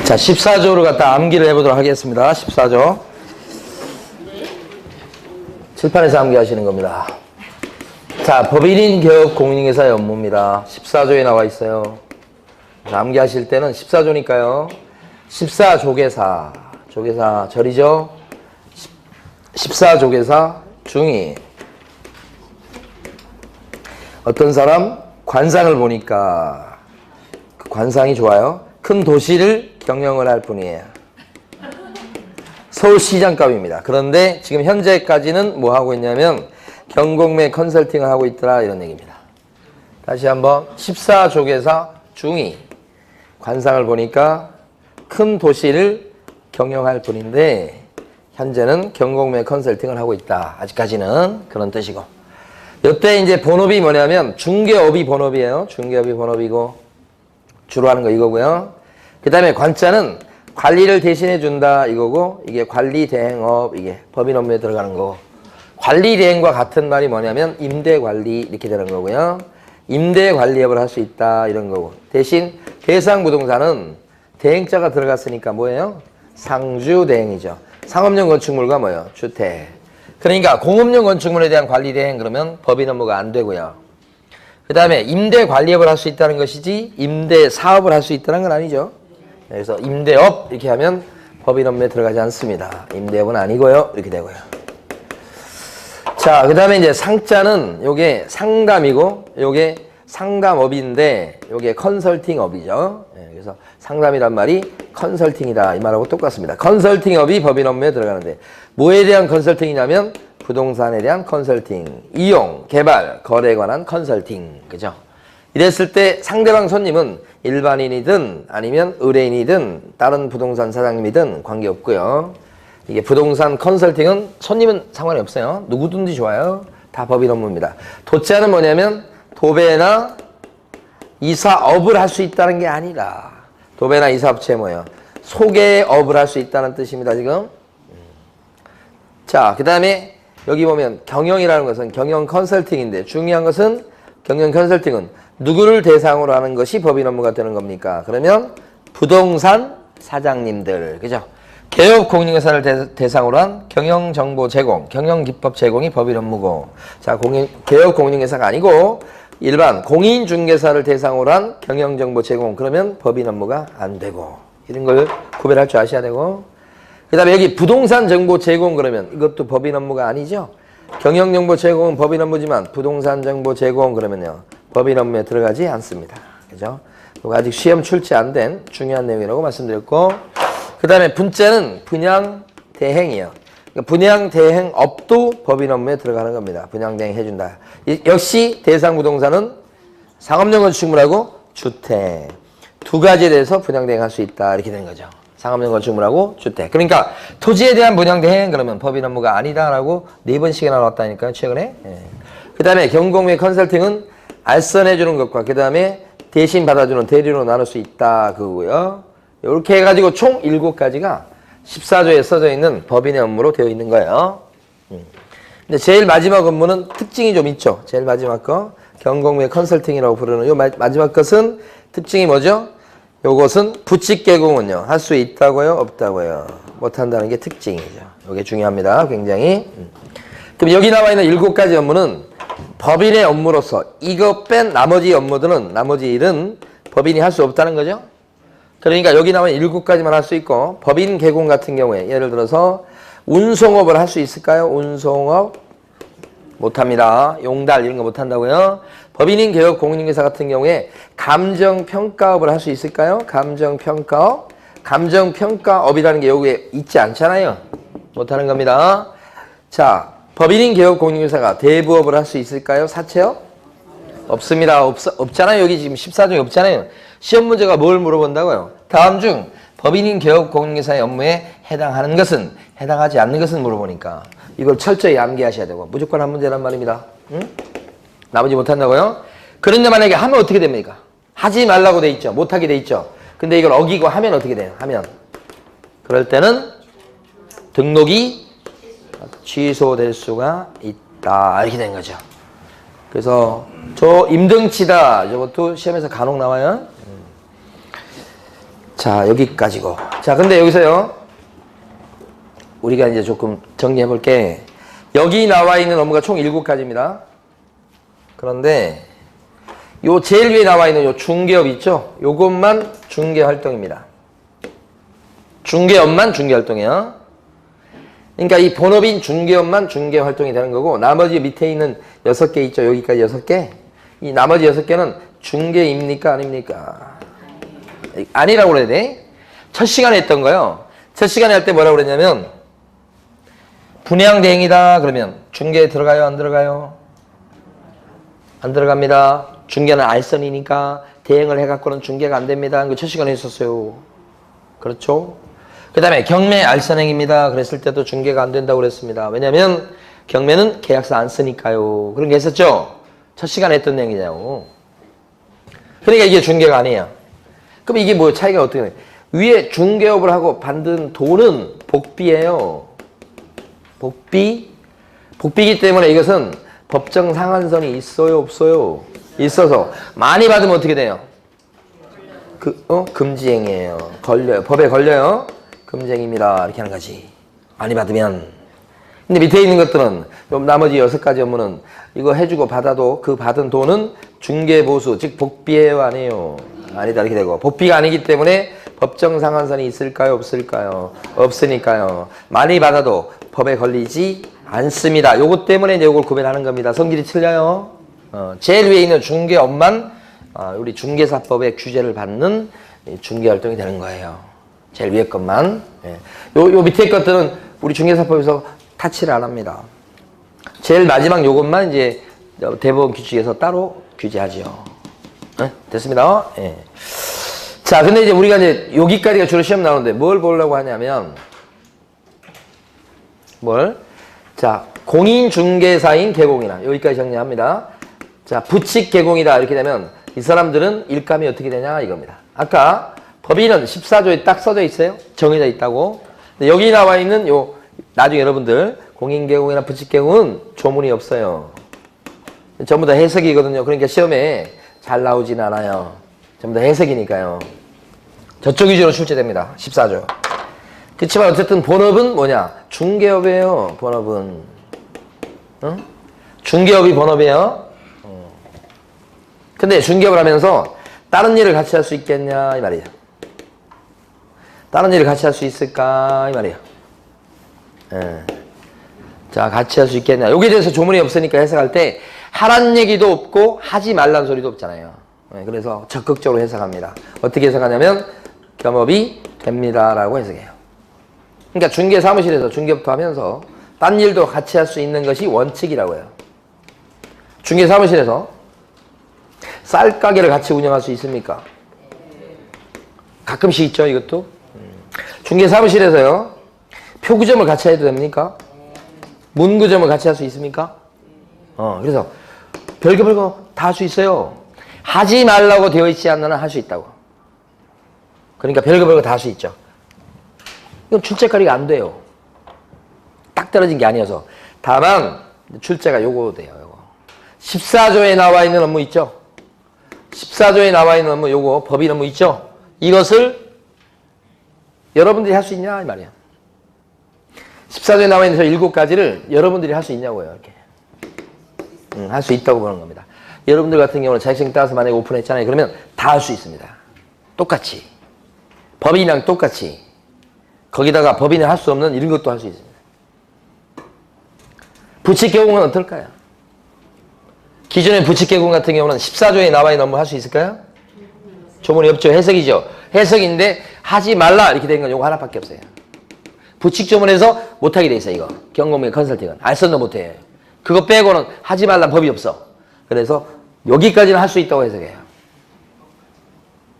자, 14조를 갖다 암기를 해보도록 하겠습니다. 14조. 칠판에서 암기하시는 겁니다. 자, 법인인 개업 공인중개사의 업무입니다. 14조에 나와 있어요. 암기하실 때는 14조니까요. 14조개사, 조개사 절이죠. 14조개사 중이 어떤 사람 관상을 보니까 그 관상이 좋아요. 큰 도시를 경영을 할 분이에요. 서울시장급입니다. 그런데 지금 현재까지는 뭐 하고 있냐면 경공매 컨설팅을 하고 있더라 이런 얘기입니다. 다시 한번 14조개사 중이 관상을 보니까 큰 도시를 경영할 분인데 현재는 경공매 컨설팅을 하고 있다. 아직까지는 그런 뜻이고. 이때 이제 본업이 뭐냐면 중개업이 본업이에요. 중개업이 본업이고 주로 하는 거 이거고요. 그 다음에 관자는 관리를 대신해 준다 이거고 이게 관리대행업 이게 법인 업무에 들어가는 거고 관리대행과 같은 말이 뭐냐면 임대관리 이렇게 되는 거고요. 임대관리업을 할 수 있다 이런 거고 대신 대상부동산은 대행자가 들어갔으니까 뭐예요? 상주대행이죠. 상업용 건축물과 뭐예요? 주택. 그러니까 공업용 건축물에 대한 관리대행 그러면 법인 업무가 안 되고요. 그 다음에 임대관리업을 할 수 있다는 것이지 임대사업을 할 수 있다는 건 아니죠. 그래서 임대업 이렇게 하면 법인 업무에 들어가지 않습니다. 임대업은 아니고요. 이렇게 되고요. 자, 그 다음에 이제 상자는 요게 상담이고 요게 상담업인데 요게 컨설팅업이죠. 그래서 상담이란 말이 컨설팅이다 이 말하고 똑같습니다. 컨설팅업이 법인 업무에 들어가는데 뭐에 대한 컨설팅이냐면 부동산에 대한 컨설팅, 이용, 개발, 거래에 관한 컨설팅 그죠? 이랬을 때 상대방 손님은 일반인이든 아니면 의뢰인이든 다른 부동산 사장님이든 관계없고요. 이게 부동산 컨설팅은 손님은 상관이 없어요. 누구든지 좋아요. 다 법인 업무입니다. 도자는 뭐냐면 도배나 이사업을 할 수 있다는 게 아니라 도배나 이사업체 뭐예요? 소개업을 할 수 있다는 뜻입니다. 지금. 자, 그 다음에 여기 보면 경영이라는 것은 경영 컨설팅인데 중요한 것은 경영 컨설팅은 누구를 대상으로 하는 것이 법인 업무가 되는 겁니까? 그러면 부동산 사장님들, 그죠? 개업 공인중개사를 대상으로 한 경영정보 제공, 경영기법 제공이 법인 업무고 자, 개업 공인중개사가 아니고 일반 공인중개사를 대상으로 한 경영정보 제공 그러면 법인 업무가 안 되고 이런 걸 구별할 줄 아셔야 되고 그 다음에 여기 부동산 정보 제공 그러면 이것도 법인 업무가 아니죠. 경영정보 제공은 법인 업무지만 부동산 정보 제공 그러면요 법인 업무에 들어가지 않습니다. 그죠? 이거 아직 시험 출제 안 된 중요한 내용이라고 말씀드렸고 그 다음에 분자는 분양대행이에요. 그러니까 분양대행업도 법인 업무에 들어가는 겁니다. 분양대행 해준다. 역시 대상부동산은 상업용 건축물하고 주택 두 가지에 대해서 분양대행 할 수 있다 이렇게 되는 거죠. 상업용 건축물하고 주택. 그러니까 토지에 대한 분양대행 그러면 법인 업무가 아니다라고 4번씩이나 나왔다니까요. 최근에. 예. 그 다음에 경공매 컨설팅은 알선해주는 것과 그 다음에 대신 받아주는 대리로 나눌 수 있다 그거고요. 이렇게 해가지고 총 7가지가 14조에 써져 있는 법인의 업무로 되어 있는 거예요. 근데 제일 마지막 업무는 특징이 좀 있죠. 제일 마지막 거 경공매 컨설팅이라고 부르는 요 마지막 것은 특징이 뭐죠? 요것은 부칙 개공은요 할 수 있다고요? 없다고요? 못한다는 게 특징이죠. 이게 중요합니다. 굉장히. 그럼 여기 나와 있는 7가지 업무는 법인의 업무로서 이거 뺀 나머지 업무들은 나머지 일은 법인이 할 수 없다는 거죠. 그러니까 여기 나와 있는 7가지만 할 수 있고 법인 개공 같은 경우에 예를 들어서 운송업을 할 수 있을까요? 운송업 못합니다. 용달 이런 거 못한다고요. 법인인 개업 공인중개사 같은 경우에 감정평가업을 할 수 있을까요? 감정평가업. 감정평가업이라는 게 여기에 있지 않잖아요. 못하는 겁니다. 자, 법인인 개업 공인중개사가 대부업을 할 수 있을까요? 사채업? 없습니다. 없잖아요. 여기 지금 14조에 없잖아요. 시험 문제가 뭘 물어본다고요? 다음 중 법인인 개업 공인중개사의 업무에 해당하는 것은 해당하지 않는 것은 물어보니까 이걸 철저히 암기하셔야 되고 무조건 한 문제란 말입니다. 응? 나머지 못한다고요? 그런데 만약에 하면 어떻게 됩니까? 하지 말라고 돼 있죠. 못하게 돼 있죠. 근데 이걸 어기고 하면 어떻게 돼요? 하면 그럴 때는 등록이 취소될 수가 있다 이렇게 된 거죠. 그래서 저 임등치다 이것도 시험에서 간혹 나와요. 자, 여기까지고. 자, 근데 여기서요. 우리가 이제 조금 정리해 볼게. 여기 나와 있는 업무가 총 7가지입니다. 그런데 요 제일 위에 나와 있는 요 중개업 있죠? 요것만 중개 활동입니다. 중개업만 중개 활동이에요. 그러니까 이 본업인 중개업만 중개 활동이 되는 거고, 나머지 밑에 있는 6개 있죠? 여기까지 6개. 이 나머지 6개는 중개입니까? 아닙니까? 아니라고 그래야 돼. 첫 시간에 했던 거요. 첫 시간에 할 때 뭐라고 그랬냐면, 분양대행이다 그러면 중개에 들어가요? 안 들어가요? 안 들어갑니다. 중개는 알선이니까 대행을 해갖고는 중개가 안 됩니다. 그 첫 시간에 했었어요. 그렇죠? 그 다음에 경매 알선행입니다. 그랬을 때도 중개가 안 된다고 그랬습니다. 왜냐면 경매는 계약서 안 쓰니까요. 그런 게 있었죠? 첫 시간에 했던 내용이냐고. 그러니까 이게 중개가 아니에요. 그럼 이게 뭐 차이가 어떻게 돼요? 위에 중개업을 하고 받은 돈은 복비예요. 복비? 복비이기 때문에 이것은 법정 상한선이 있어요, 없어요? 있어서 많이 받으면 어떻게 돼요? 금지행위예요. 걸려요. 법에 걸려요. 금지행위입니다. 이렇게 하는 거지. 많이 받으면. 근데 밑에 있는 것들은 나머지 6가지 업무는 이거 해주고 받아도 그 받은 돈은 중개보수, 즉 복비예요, 아니에요? 아니다 이렇게 되고, 복비가 아니기 때문에 법정 상한선이 있을까요, 없을까요? 없으니까요. 많이 받아도 법에 걸리지 않습니다. 요것 때문에 이제 요걸 구별하는 겁니다. 성질이 틀려요. 제일 위에 있는 중개업만 우리 중개사법의 규제를 받는 중개활동이 되는 거예요. 제일 위에 것만. 요 밑에 것들은 우리 중개사법에서 타치를 안 합니다. 제일 마지막 요것만 이제 대법원 규칙에서 따로 규제하죠. 됐습니다. 자, 근데 이제 우리가 이제 여기까지가 주로 시험 나오는데 뭘 보려고 하냐면, 자, 공인중개사인 개공이나 여기까지 정리합니다. 자, 부칙 개공이다 이렇게 되면 이 사람들은 일감이 어떻게 되냐 이겁니다. 아까 법인은 14조에 딱 써져 있어요. 정해져 있다고. 근데 여기 나와 있는 요 나중에 여러분들 공인개공이나 부칙개공은 조문이 없어요. 전부 다 해석이거든요. 그러니까 시험에 잘 나오진 않아요. 전부 다 해석이니까요. 저쪽 위주로 출제됩니다. 14조. 그렇지만 어쨌든 본업은 뭐냐? 중개업이에요. 본업은. 응? 중개업이 본업이에요. 근데 중개업을 하면서 다른 일을 같이 할 수 있겠냐 이 말이에요. 다른 일을 같이 할 수 있을까 이 말이에요. 자, 같이 할 수 있겠냐. 여기에 대해서 조문이 없으니까 해석할 때 하란 얘기도 없고 하지 말란 소리도 없잖아요. 그래서 적극적으로 해석합니다. 어떻게 해석하냐면 겸업이 됩니다라고 해석해요. 그러니까 중개 사무실에서 중개부터 하면서 딴 일도 같이 할 수 있는 것이 원칙이라고 해요. 중개 사무실에서 쌀 가게를 같이 운영할 수 있습니까? 가끔씩 있죠, 이것도. 중개 사무실에서요, 표구점을 같이 해도 됩니까? 문구점을 같이 할 수 있습니까? 그래서 별거 다 할 수 있어요. 하지 말라고 되어 있지 않는 한 할 수 있다고. 그러니까 별거 다 할 수 있죠. 이건 출제거리가 안 돼요. 딱 떨어진 게 아니어서. 다만 출제가 요거 돼요. 요거. 14조에 나와 있는 업무 있죠? 14조에 나와 있는 업무 요거 법인 업무 있죠? 이것을 여러분들이 할 수 있냐 이 말이야. 14조에 나와 있는 저 7가지를 여러분들이 할 수 있냐고요. 이렇게. 할 수 있다고 보는 겁니다. 여러분들 같은 경우는 자격증 따서 만약에 오픈했잖아요. 그러면 다 할 수 있습니다. 똑같이. 법인이랑 똑같이. 거기다가 법인이 할 수 없는 이런 것도 할 수 있습니다. 부칙개공은 어떨까요? 기존의 부칙개공 같은 경우는 14조에 나와 있는 업무 할 수 있을까요? 조문이 없죠. 해석이죠. 해석인데 하지 말라 이렇게 된 건 요거 하나밖에 없어요. 부칙조문에서 못하게 돼 있어요. 이거 경공의 컨설팅은 알선도 못해. 그거 빼고는 하지 말란 법이 없어. 그래서 여기까지는 할 수 있다고 해석해요.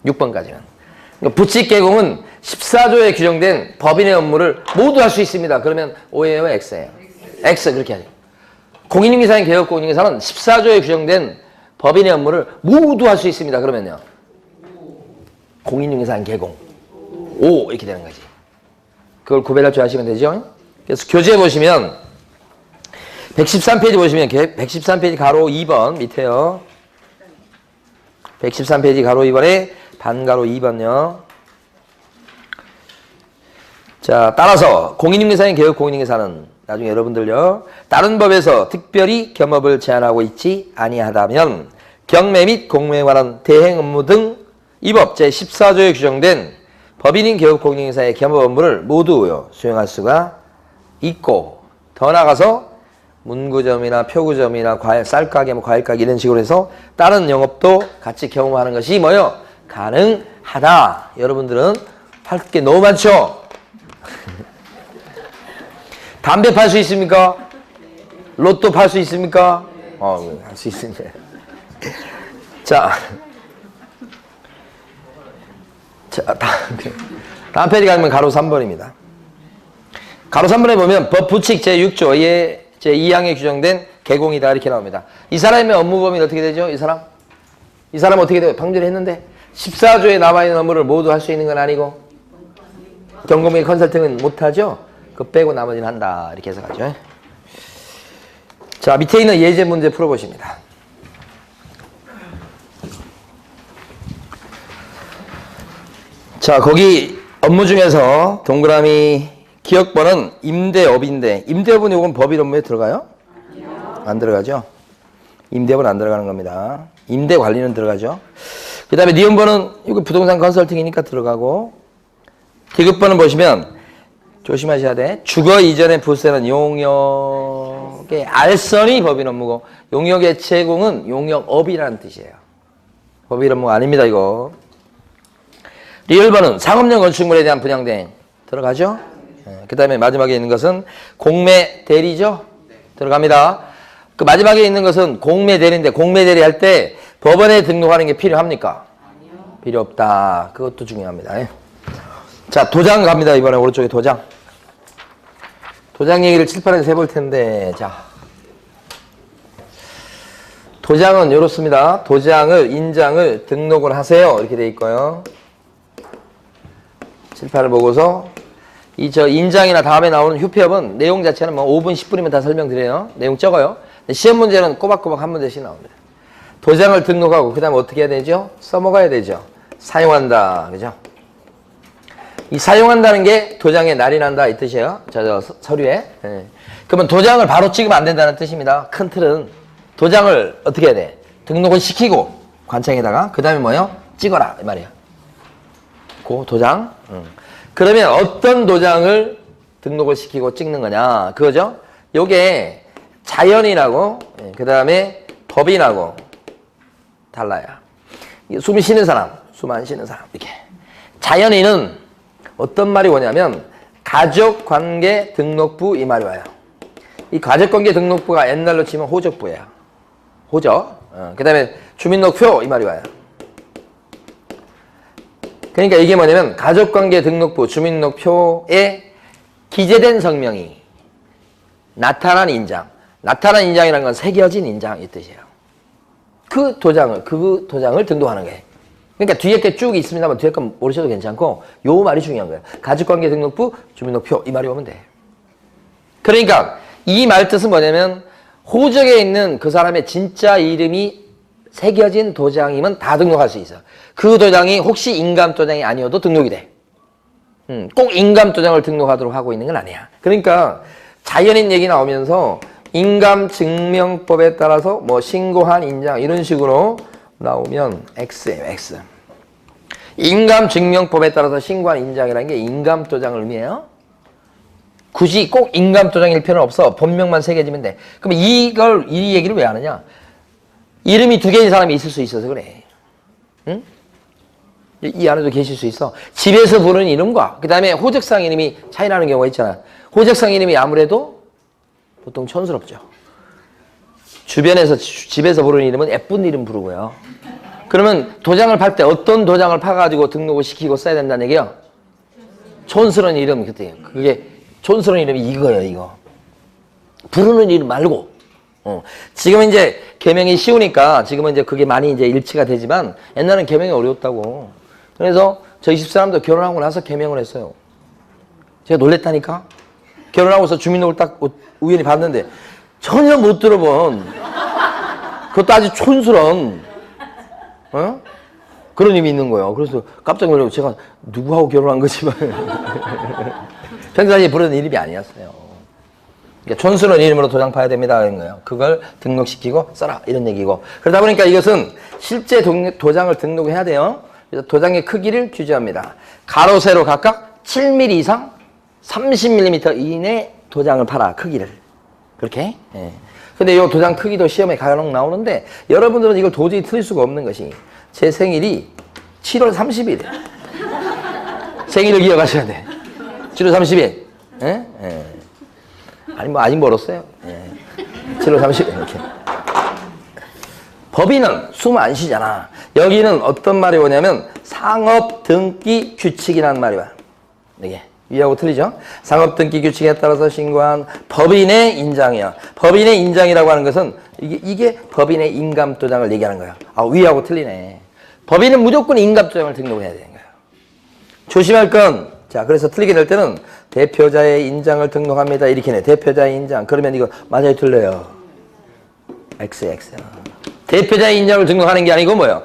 6번까지는. 그러니까 부칙개공은 14조에 규정된 법인의 업무를 모두 할 수 있습니다. 그러면 O예요, X예요? X 그렇게 하죠. 공인중개사인 개업공인중개사는 14조에 규정된 법인의 업무를 모두 할 수 있습니다. 그러면요. 공인중개사인 개공. O 이렇게 되는 거지. 그걸 구별할 줄 아시면 되죠. 그래서 교재 보시면 113페이지 보시면 113페이지 가로 2번 밑에요. 113페이지 가로 2번에 반가로 2번요. 자, 따라서 공인중개사인 개업 공인중개사는 나중에 여러분들요. 다른 법에서 특별히 겸업을 제한하고 있지 아니하다면 경매 및 공매에 관한 대행 업무 등 이 법 제14조에 규정된 법인인 개업 공인중개사의 겸업 업무를 모두 수행할 수가 있고, 더 나아가서 문구점이나 표구점이나 쌀가게, 과일가게 이런 식으로 해서 다른 영업도 같이 경험하는 것이 뭐요? 가능하다. 여러분들은 할 게 너무 많죠? 담배 팔 수 있습니까? 로또 팔 수 있습니까? 할 수 있습니다. 자, 다음 페이지 가면 가로 3번입니다. 가로 3번에 보면 법 부칙 제6조에 제2항에 규정된 개공이다 이렇게 나옵니다. 이 사람의 업무 범위는 어떻게 되죠? 이 사람 어떻게 돼요? 방조를 했는데 14조에 나와 있는 업무를 모두 할 수 있는 건 아니고 경공의 컨설팅은 못하죠? 그거 빼고 나머지는 한다 이렇게 해석하죠. 자, 밑에 있는 예제 문제 풀어보십니다. 자, 거기 업무 중에서 동그라미 기억번은 임대업인데, 임대업은 이건 법인 업무에 들어가요? 안 들어가죠? 임대업은 안 들어가는 겁니다. 임대관리는 들어가죠. 그 다음에 니은번은 이거 부동산 컨설팅이니까 들어가고, 디귿번은 보시면 조심하셔야 돼. 주거 이전의 부세는 용역의 알선이 법인 업무고, 용역의 제공은 용역업이라는 뜻이에요. 법인 업무가 아닙니다, 이거. 리을번은 상업용 건축물에 대한 분양대행 들어가죠? 그 다음에 마지막에 있는 것은 공매 대리죠? 들어갑니다. 그 마지막에 있는 것은 공매 대리인데, 공매 대리 할 때 법원에 등록하는 게 필요합니까? 아니요. 필요 없다. 그것도 중요합니다. 자, 도장 갑니다. 이번에 오른쪽에 도장. 도장 얘기를 칠판에서 해볼 텐데, 자. 도장은 이렇습니다. 도장을, 인장을 등록을 하세요. 이렇게 돼 있고요. 칠판을 보고서 인장이나 다음에 나오는 휴폐업은 내용 자체는 뭐 5분, 10분이면 다 설명드려요. 내용 적어요. 시험 문제는 꼬박꼬박 한 문제씩 나옵니다. 도장을 등록하고 그 다음에 어떻게 해야 되죠? 써먹어야 되죠. 사용한다. 그죠? 이 사용한다는 게 도장에 날이 난다 이 뜻이에요. 저 서류에. 네. 그러면 도장을 바로 찍으면 안 된다는 뜻입니다. 큰 틀은. 도장을 어떻게 해야 돼? 등록을 시키고 관청에다가 그 다음에 뭐요? 찍어라 이 말이에요. 그 도장. 그러면 어떤 도장을 등록을 시키고 찍는 거냐? 그거죠? 요게 자연인하고 그 다음에 법인하고 달라요. 숨 쉬는 사람, 숨 안 쉬는 사람 이렇게. 자연인은 어떤 말이 오냐면 가족관계 등록부 이 말이 와요. 이 가족관계 등록부가 옛날로 치면 호적부예요. 호적. 그 다음에 주민등록표 이 말이 와요. 그러니까 이게 뭐냐면 가족관계 등록부 주민등록표에 기재된 성명이 나타난 인장. 나타난 인장이라는 건 새겨진 인장 이 뜻이에요. 그 도장을 등록하는 거예요. 그러니까 뒤에 게 쭉 있습니다만 뒤에 거 모르셔도 괜찮고 요 말이 중요한 거예요. 가족관계 등록부 주민등록표 이 말이 오면 돼. 그러니까 이 말 뜻은 뭐냐면 호적에 있는 그 사람의 진짜 이름이 새겨진 도장이면 다 등록할 수 있어. 그 도장이 혹시 인감 도장이 아니어도 등록이 돼. 꼭 인감 도장을 등록하도록 하고 있는 건 아니야. 그러니까 자연인 얘기 나오면서 인감증명법에 따라서 뭐 신고한 인장 이런 식으로 나오면 X예요, X. 인감증명법에 따라서 신고한 인장이라는 게 인감도장을 의미해요. 굳이 꼭 인감도장일 필요는 없어. 본명만 새겨지면 돼. 그럼 이 얘기를 왜 하느냐? 이름이 두 개인 사람이 있을 수 있어서 그래. 응? 이 안에도 계실 수 있어. 집에서 부르는 이름과 그 다음에 호적상 이름이 차이 나는 경우가 있잖아. 호적상 이름이 아무래도 보통 촌스럽죠. 주변에서 집에서 부르는 이름은 예쁜 이름 부르고요. 그러면 도장을 팔 때 어떤 도장을 파가지고 등록을 시키고 써야 된다는 얘기요? 촌스러운 이름. 그게 촌스러운 이름이 이거예요, 이거. 부르는 이름 말고. 지금은 이제 개명이 쉬우니까 지금은 이제 그게 많이 이제 일치가 되지만 옛날엔 개명이 어려웠다고. 그래서 저희 집사람도 결혼하고 나서 개명을 했어요. 제가 놀랬다니까? 결혼하고서 주민등록을 딱 우연히 봤는데 전혀 못 들어본, 그것도 아주 촌스러운, 그런 이름이 있는 거예요. 그래서 깜짝 놀라고 제가 누구하고 결혼한 거지? 평상시에 부르는 이름이 아니었어요. 그러니까 촌스러운 이름으로 도장 파야 됩니다. 그런 거예요. 그걸 등록시키고 써라. 이런 얘기고. 그러다 보니까 이것은 실제 도장을 등록해야 돼요. 그래서 도장의 크기를 규제합니다. 가로, 세로 각각 7mm 이상 30mm 이내 도장을 팔아. 크기를. 그렇게. 예. 근데 이 도장 크기도 시험에 간혹 나오는데 여러분들은 이걸 도저히 틀릴 수가 없는 것이 제 생일이 7월 30일. 생일을 기억하셔야 돼. 7월 30일. 예? 예. 아니, 뭐, 아직 멀었어요. 예. 7월 30일. 이렇게. 법인은 숨 안 쉬잖아. 여기는 어떤 말이 오냐면 상업 등기 규칙이라는 말이 와. 이게. 위하고 틀리죠? 상업 등기 규칙에 따라서 신고한 법인의 인장이야. 법인의 인장이라고 하는 것은 이게 법인의 인감도장을 얘기하는 거야. 아, 위하고 틀리네. 법인은 무조건 인감도장을 등록해야 되는 거야. 조심할 건, 자, 그래서 틀리게 될 때는 대표자의 인장을 등록합니다. 이렇게 해. 대표자의 인장. 그러면 이거 맞아요, 틀려요? X야. 대표자의 인장을 등록하는 게 아니고 뭐예요?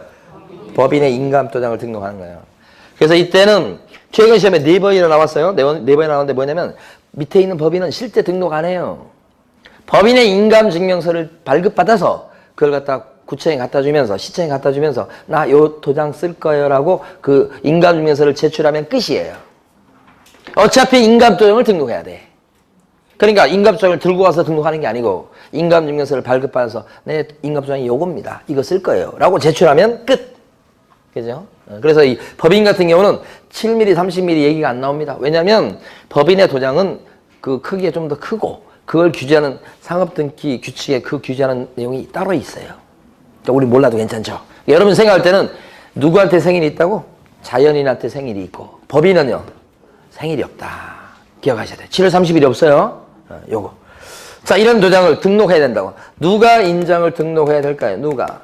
법인의 인감도장을 등록하는 거예요. 그래서 이때는 최근 시험에 4번이나 나왔어요. 4번이나 나왔는데 뭐냐면 밑에 있는 법인은 실제 등록 안 해요. 법인의 인감증명서를 발급받아서 그걸 갖다 구청에 갖다 주면서 시청에 갖다 주면서 나 요 도장 쓸 거예요 라고 그 인감증명서를 제출하면 끝이에요. 어차피 인감도장을 등록해야 돼. 그러니까 인감도장을 들고 와서 등록하는 게 아니고 인감증명서를 발급받아서 내 인감도장이 요겁니다. 이거 쓸 거예요 라고 제출하면 끝. 그죠? 그래서 이 법인 같은 경우는 7mm, 30mm 얘기가 안 나옵니다. 왜냐하면 법인의 도장은 그 크기가 좀 더 크고 그걸 규제하는 상업등기 규칙에 그 규제하는 내용이 따로 있어요. 그러니까 우리 몰라도 괜찮죠? 여러분 생각할 때는 누구한테 생일이 있다고? 자연인한테 생일이 있고 법인은요 생일이 없다. 기억하셔야 돼요. 7월 30일이 없어요. 요거. 자, 이런 도장을 등록해야 된다고. 누가 인장을 등록해야 될까요? 누가?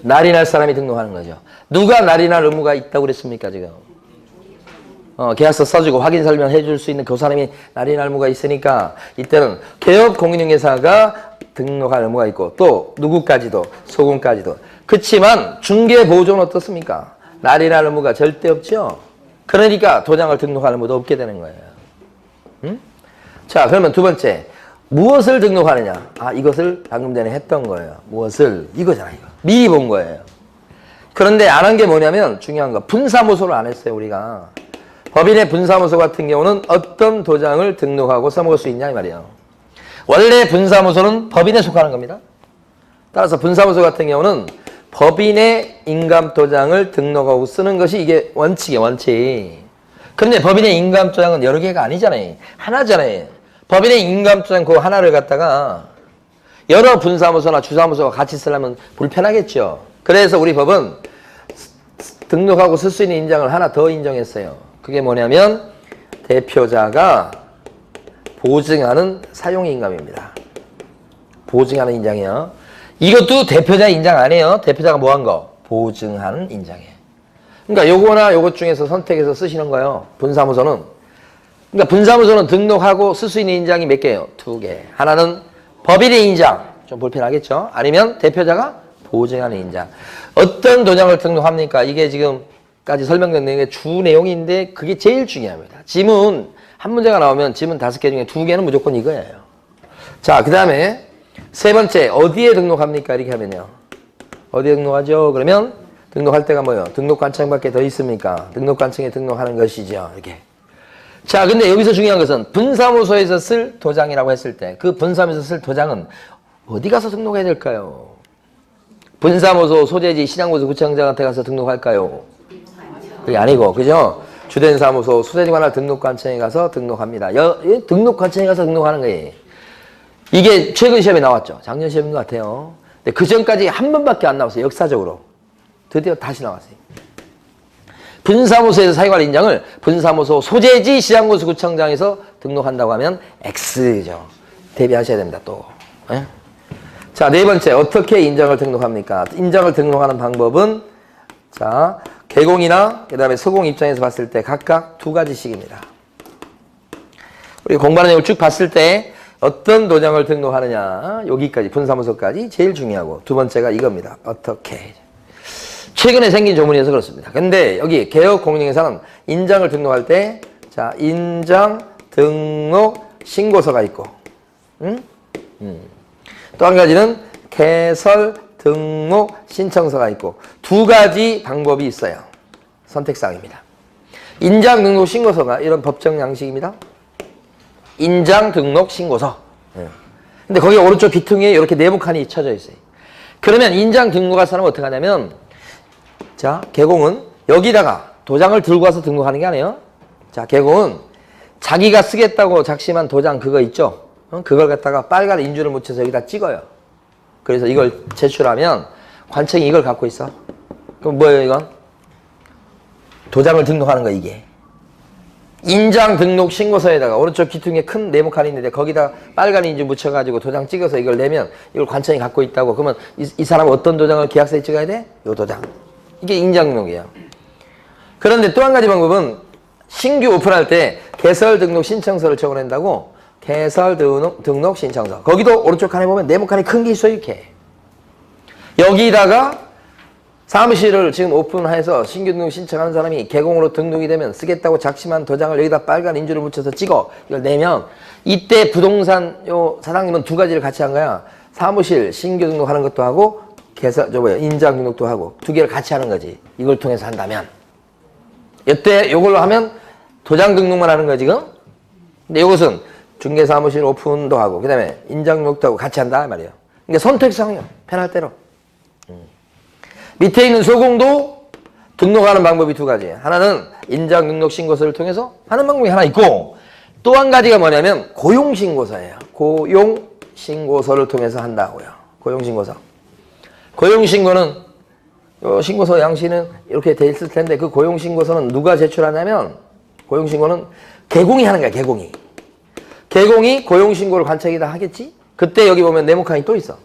날인할 사람이 등록하는 거죠. 누가 날인할 의무가 있다고 그랬습니까, 지금? 계약서 써주고 확인 설명 해줄 수 있는 그 사람이 날인할 의무가 있으니까 이때는 개업공인중개사가 등록할 의무가 있고 또 누구까지도 소금까지도. 그렇지만 중개보조는 어떻습니까? 날인할 의무가 절대 없죠. 그러니까 도장을 등록할 의무도 없게 되는 거예요. 응? 자, 그러면 두 번째. 무엇을 등록하느냐? 아, 이것을 방금 전에 했던 거예요. 무엇을? 이거잖아, 이거. 미리 본 거예요. 그런데 안 한 게 뭐냐면 중요한 거. 분사무소를 안 했어요, 우리가. 법인의 분사무소 같은 경우는 어떤 도장을 등록하고 써먹을 수 있냐, 이 말이에요. 원래 분사무소는 법인에 속하는 겁니다. 따라서 분사무소 같은 경우는 법인의 인감도장을 등록하고 쓰는 것이 이게 원칙이에요, 원칙. 그런데 법인의 인감도장은 여러 개가 아니잖아요. 하나잖아요. 법인의 인감도장 그 하나를 갖다가 여러 분사무소나 주사무소가 같이 쓰려면 불편하겠죠. 그래서 우리 법은 등록하고 쓸 수 있는 인장을 하나 더 인정했어요. 그게 뭐냐면 대표자가 보증하는 사용인감입니다. 보증하는 인장이요. 이것도 대표자 인장 아니에요. 대표자가 뭐 한 거? 보증하는 인장이에요. 그러니까 요거나 요것 중에서 선택해서 쓰시는 거예요. 분사무소는. 그러니까 분사무소는 등록하고 쓸 수 있는 인장이 몇 개예요? 2개. 하나는 법인의 인장. 좀 불편하겠죠? 아니면 대표자가 보증하는 인장. 어떤 도장을 등록합니까? 이게 지금까지 설명된 내용의 주 내용인데 그게 제일 중요합니다. 지문 한 문제가 나오면 지문 5개 중에 2개는 무조건 이거예요. 자, 그 다음에 세 번째 어디에 등록합니까? 이렇게 하면요. 어디에 등록하죠? 그러면 등록할 때가 뭐예요? 등록관청밖에 더 있습니까? 등록관청에 등록하는 것이죠. 이렇게. 자, 근데 여기서 중요한 것은 분사무소에서 쓸 도장이라고 했을 때 그 분사무소에서 쓸 도장은 어디 가서 등록해야 될까요? 분사무소, 소재지, 시장구소, 구청장한테 가서 등록할까요? 그게 아니고, 그죠? 주된 사무소, 소재지관할 등록관청에 가서 등록합니다. 등록관청에 가서 등록하는 거예요. 이게 최근 시험에 나왔죠. 작년 시험인 것 같아요. 근데 그 전까지 한 번밖에 안 나왔어요. 역사적으로. 드디어 다시 나왔어요. 분사무소에서 사용할 인장을 분사무소, 소재지, 시장구소, 구청장에서 등록한다고 하면 X죠. 대비하셔야 됩니다, 또. 예? 자, 네 번째. 어떻게 인장을 등록합니까? 인장을 등록하는 방법은 자, 개공이나 그 다음에 서공 입장에서 봤을 때 각각 2가지씩입니다. 우리 공부하는 내용을 쭉 봤을 때 어떤 도장을 등록하느냐. 여기까지 분사무소까지 제일 중요하고 두 번째가 이겁니다. 어떻게. 최근에 생긴 조문이어서 그렇습니다. 근데 여기 개업공인중개사는 인장을 등록할 때 자, 인장 등록 신고서가 있고 또 한 가지는 개설 등록 신청서가 있고 두 가지 방법이 있어요. 선택사항입니다. 인장 등록 신고서가 이런 법정 양식입니다. 인장 등록 신고서. 근데 거기 오른쪽 귀퉁이에 이렇게 네모칸이 쳐져 있어요. 그러면 인장 등록할 사람은 어떻게 하냐면 자, 개공은 여기다가 도장을 들고 와서 등록하는 게 아니에요. 자, 개공은 자기가 쓰겠다고 작심한 도장 그거 있죠? 그걸 갖다가 빨간 인주를 묻혀서 여기다 찍어요. 그래서 이걸 제출하면 관청이 이걸 갖고 있어. 그럼 뭐예요, 이건? 도장을 등록하는 거, 이게. 인장 등록 신고서에다가 오른쪽 귀퉁이에 큰 네모칸이 있는데 거기다 빨간 인주 묻혀가지고 도장 찍어서 이걸 내면 이걸 관청이 갖고 있다고. 그러면 이 사람은 어떤 도장을 계약서에 찍어야 돼? 요 도장. 이게 인장 등록이에요. 그런데 또 한 가지 방법은 신규 오픈할 때 개설 등록 신청서를 적어낸다고. 개설 등록 신청서. 거기도 오른쪽 칸에 보면 네모칸이 큰 게 있어요, 이렇게. 여기다가 사무실을 지금 오픈해서 신규 등록 신청하는 사람이 개공으로 등록이 되면 쓰겠다고 작심한 도장을 여기다 빨간 인주를 묻혀서 찍어. 이걸 내면 이때 부동산 요 사장님은 두 가지를 같이 한 거야. 사무실 신규 등록하는 것도 하고 인장 등록도 하고 두 개를 같이 하는 거지. 이걸 통해서 한다면. 이때 요걸로 하면 도장 등록만 하는 거야, 지금. 근데 이것은 중개사무실 오픈도 하고 그 다음에 인장 등록도 하고 같이 한다 말이에요. 그러니까 선택사항이야. 편할 대로. 밑에 있는 소공도 등록하는 방법이 두 가지. 하나는 인장 등록 신고서를 통해서 하는 방법이 하나 있고 또 한 가지가 뭐냐면 고용신고서예요. 고용신고서를 통해서 한다고요. 고용신고서. 고용신고는 신고서 양식은 이렇게 돼 있을 텐데 그 고용신고서는 누가 제출하냐면 고용신고는 개공이 하는 거야. 개공이. 개공이 고용신고를 관청에다 하겠지? 그때 여기 보면 네모칸이 또 있어.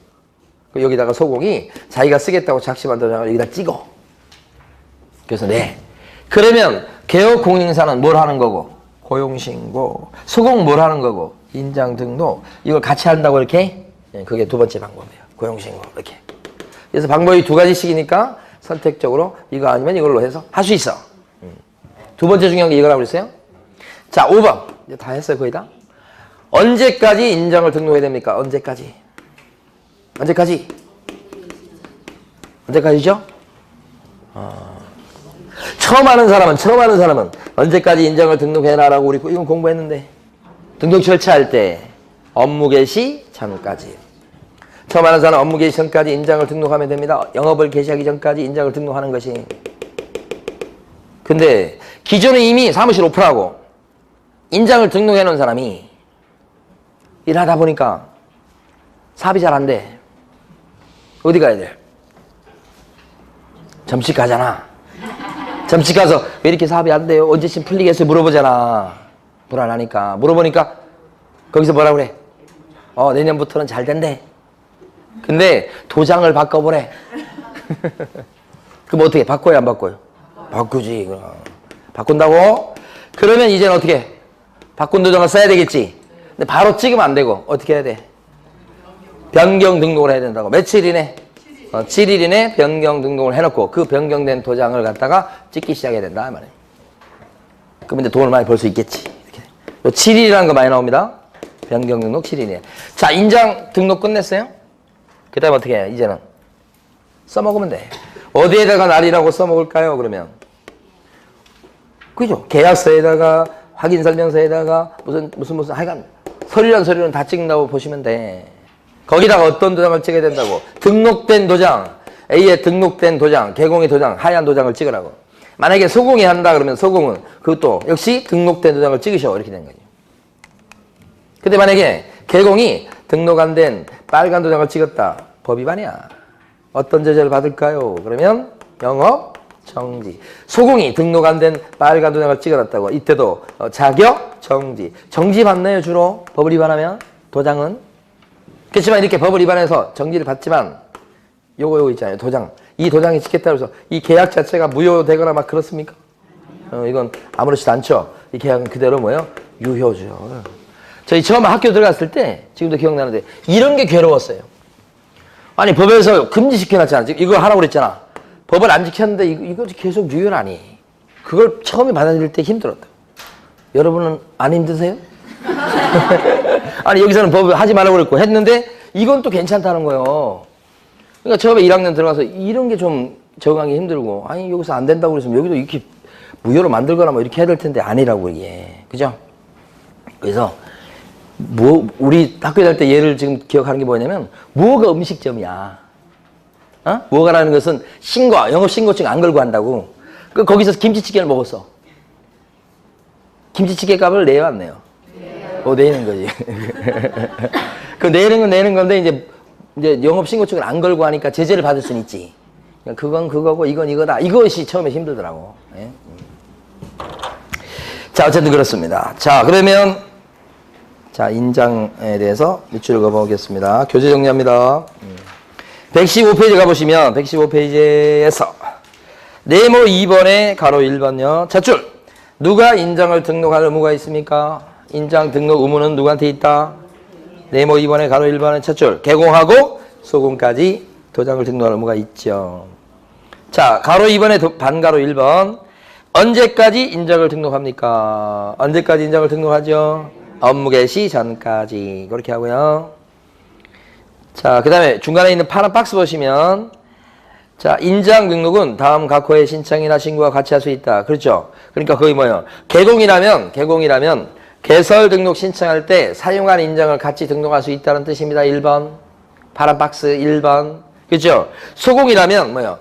여기다가 소공이 자기가 쓰겠다고 작심한 도장을 여기다 찍어. 그래서 네. 그러면 개업공인중개사는 뭘 하는 거고? 고용신고. 소공 뭘 하는 거고? 인장등록. 이걸 같이 한다고 이렇게? 네, 그게 두 번째 방법이에요. 고용신고. 이렇게. 그래서 방법이 두 가지씩이니까 선택적으로 이거 아니면 이걸로 해서 할 수 있어. 두 번째 중요한 게 이거라고 그랬어요. 자, 5번. 이제 다 했어요, 거의 다. 언제까지 인장을 등록해야 됩니까? 언제까지? 언제까지? 언제까지죠? 처음 하는 사람은 언제까지 인장을 등록해라라고 우리 이건 공부했는데 등록 절차할 때 업무 개시 전까지. 처음 하는 사람은 업무 개시 전까지 인장을 등록하면 됩니다. 영업을 개시하기 전까지 인장을 등록하는 것이. 근데 기존에 이미 사무실 오픈하고 인장을 등록해 놓은 사람이 일하다 보니까 사업이 잘 안 돼. 어디 가야 돼? 점집 가잖아. 점집 가서 왜 이렇게 사업이 안 돼요? 언제쯤 풀리겠어요? 물어보잖아. 불안하니까. 물어보니까 거기서 뭐라 그래? 내년부터는 잘 된대. 근데 도장을 바꿔보래. 그럼 어떻게? 바꿔요, 안 바꿔요? 바꾸지. 그럼. 바꾼다고? 그러면 이제는 어떻게? 바꾼 도장을 써야 되겠지. 근데 바로 찍으면 안 되고 어떻게 해야 돼? 변경 등록을 해야 된다고. 며칠 이내? 7일 이내 변경 등록을 해놓고 그 변경된 도장을 갖다가 찍기 시작해야 된다 이 말이에요. 그럼 이제 돈을 많이 벌 수 있겠지. 이렇게. 7일이라는 거 많이 나옵니다. 변경 등록 7일 이내. 자, 인장 등록 끝냈어요? 그 다음에 어떻게 해요? 이제는 써먹으면 돼. 어디에다가 날이라고 써먹을까요? 그러면 그죠? 계약서에다가 확인설명서에다가 무슨 하여간 서류는 다 찍는다고 보시면 돼. 거기다가 어떤 도장을 찍어야 된다고? 등록된 도장, A에 등록된 도장, 개공의 도장, 하얀 도장을 찍으라고. 만약에 소공이 한다 그러면 소공은 그것도 역시 등록된 도장을 찍으셔. 이렇게 된 거지. 근데 만약에 개공이 등록 안 된 빨간 도장을 찍었다. 법 위반이야. 어떤 제재를 받을까요? 그러면 영업 정지. 소공이 등록 안 된 빨간 도장을 찍어놨다고. 이때도 자격 정지. 정지 받나요, 주로? 법을 위반하면? 도장은? 그렇지만 이렇게 법을 위반해서 정지를 받지만 요거 있잖아요. 도장. 이 도장이 찍혔다고 해서 이 계약 자체가 무효되거나 막 그렇습니까? 이건 아무렇지도 않죠. 이 계약은 그대로 뭐예요? 유효죠. 저희 처음 학교 들어갔을 때, 지금도 기억나는데, 이런 게 괴로웠어요. 아니, 법에서 금지시켜놨잖아. 이거 하라고 그랬잖아. 법을 안 지켰는데, 이거 계속 유연하니. 그걸 처음에 받아들일 때 힘들었다. 여러분은 안 힘드세요? 아니, 여기서는 법을 하지 말라고 그랬고, 했는데, 이건 또 괜찮다는 거예요. 그러니까 처음에 1학년 들어가서 이런 게 좀 적응하기 힘들고, 아니, 여기서 안 된다고 그랬으면 여기도 이렇게 무효로 만들거나 뭐 이렇게 해야 될 텐데 아니라고, 이게. 그죠? 그래서, 우리 학교 다닐 때 예를 지금 기억하는 게 뭐냐면, 무허가 음식점이야. 어? 무허가라는 것은 영업신고증 안 걸고 한다고. 거기서 김치찌개를 먹었어. 김치찌개 값을 내요, 안 내요? 내는 거지. 그 내는 건데, 이제 영업신고증을 안 걸고 하니까 제재를 받을 수는 있지. 그건 그거고, 이건 이거다. 이것이 처음에 힘들더라고. 예? 자, 어쨌든 그렇습니다. 자, 그러면, 자, 인장에 대해서 밑줄 그어보겠습니다. 교재 정리합니다. 115페이지 가보시면, 115페이지에서, 네모 2번에 가로 1번요. 찻줄. 누가 인장을 등록할 의무가 있습니까? 인장 등록 의무는 누구한테 있다? 네모 2번에 가로 1번에 찻줄. 개공하고 소공까지 도장을 등록할 의무가 있죠. 자, 가로 2번에 반가로 1번. 언제까지 인장을 등록합니까? 언제까지 인장을 등록하죠? 업무 개시 전까지. 그렇게 하고요. 자, 그 다음에 중간에 있는 파란 박스 보시면, 자, 인장 등록은 다음 각 호의 신청이나 신고와 같이 할 수 있다. 그렇죠? 그러니까 거기 뭐예요? 개공이라면 개설 등록 신청할 때 사용한 인장을 같이 등록할 수 있다는 뜻입니다. 1번. 파란 박스 1번. 그렇죠? 소공이라면 뭐예요?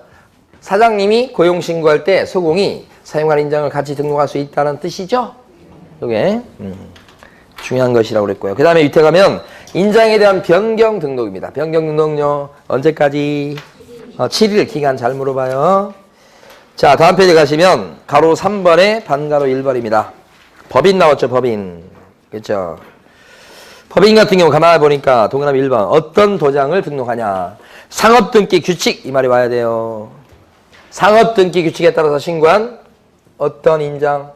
사장님이 고용 신고할 때 소공이 사용한 인장을 같이 등록할 수 있다는 뜻이죠? 이게 중요한 것이라고 그랬고요. 그 다음에 밑에 가면 인장에 대한 변경 등록입니다. 변경 등록요. 언제까지? 7일 기간 잘 물어봐요. 자, 다음 페이지 가시면 가로 3번에 반가로 1번입니다. 법인 나왔죠, 법인. 그렇죠? 법인 같은 경우 가만히 보니까 동그라미 1번. 어떤 도장을 등록하냐. 상업등기 규칙 이 말이 와야 돼요. 상업등기 규칙에 따라서 신고한 어떤 인장?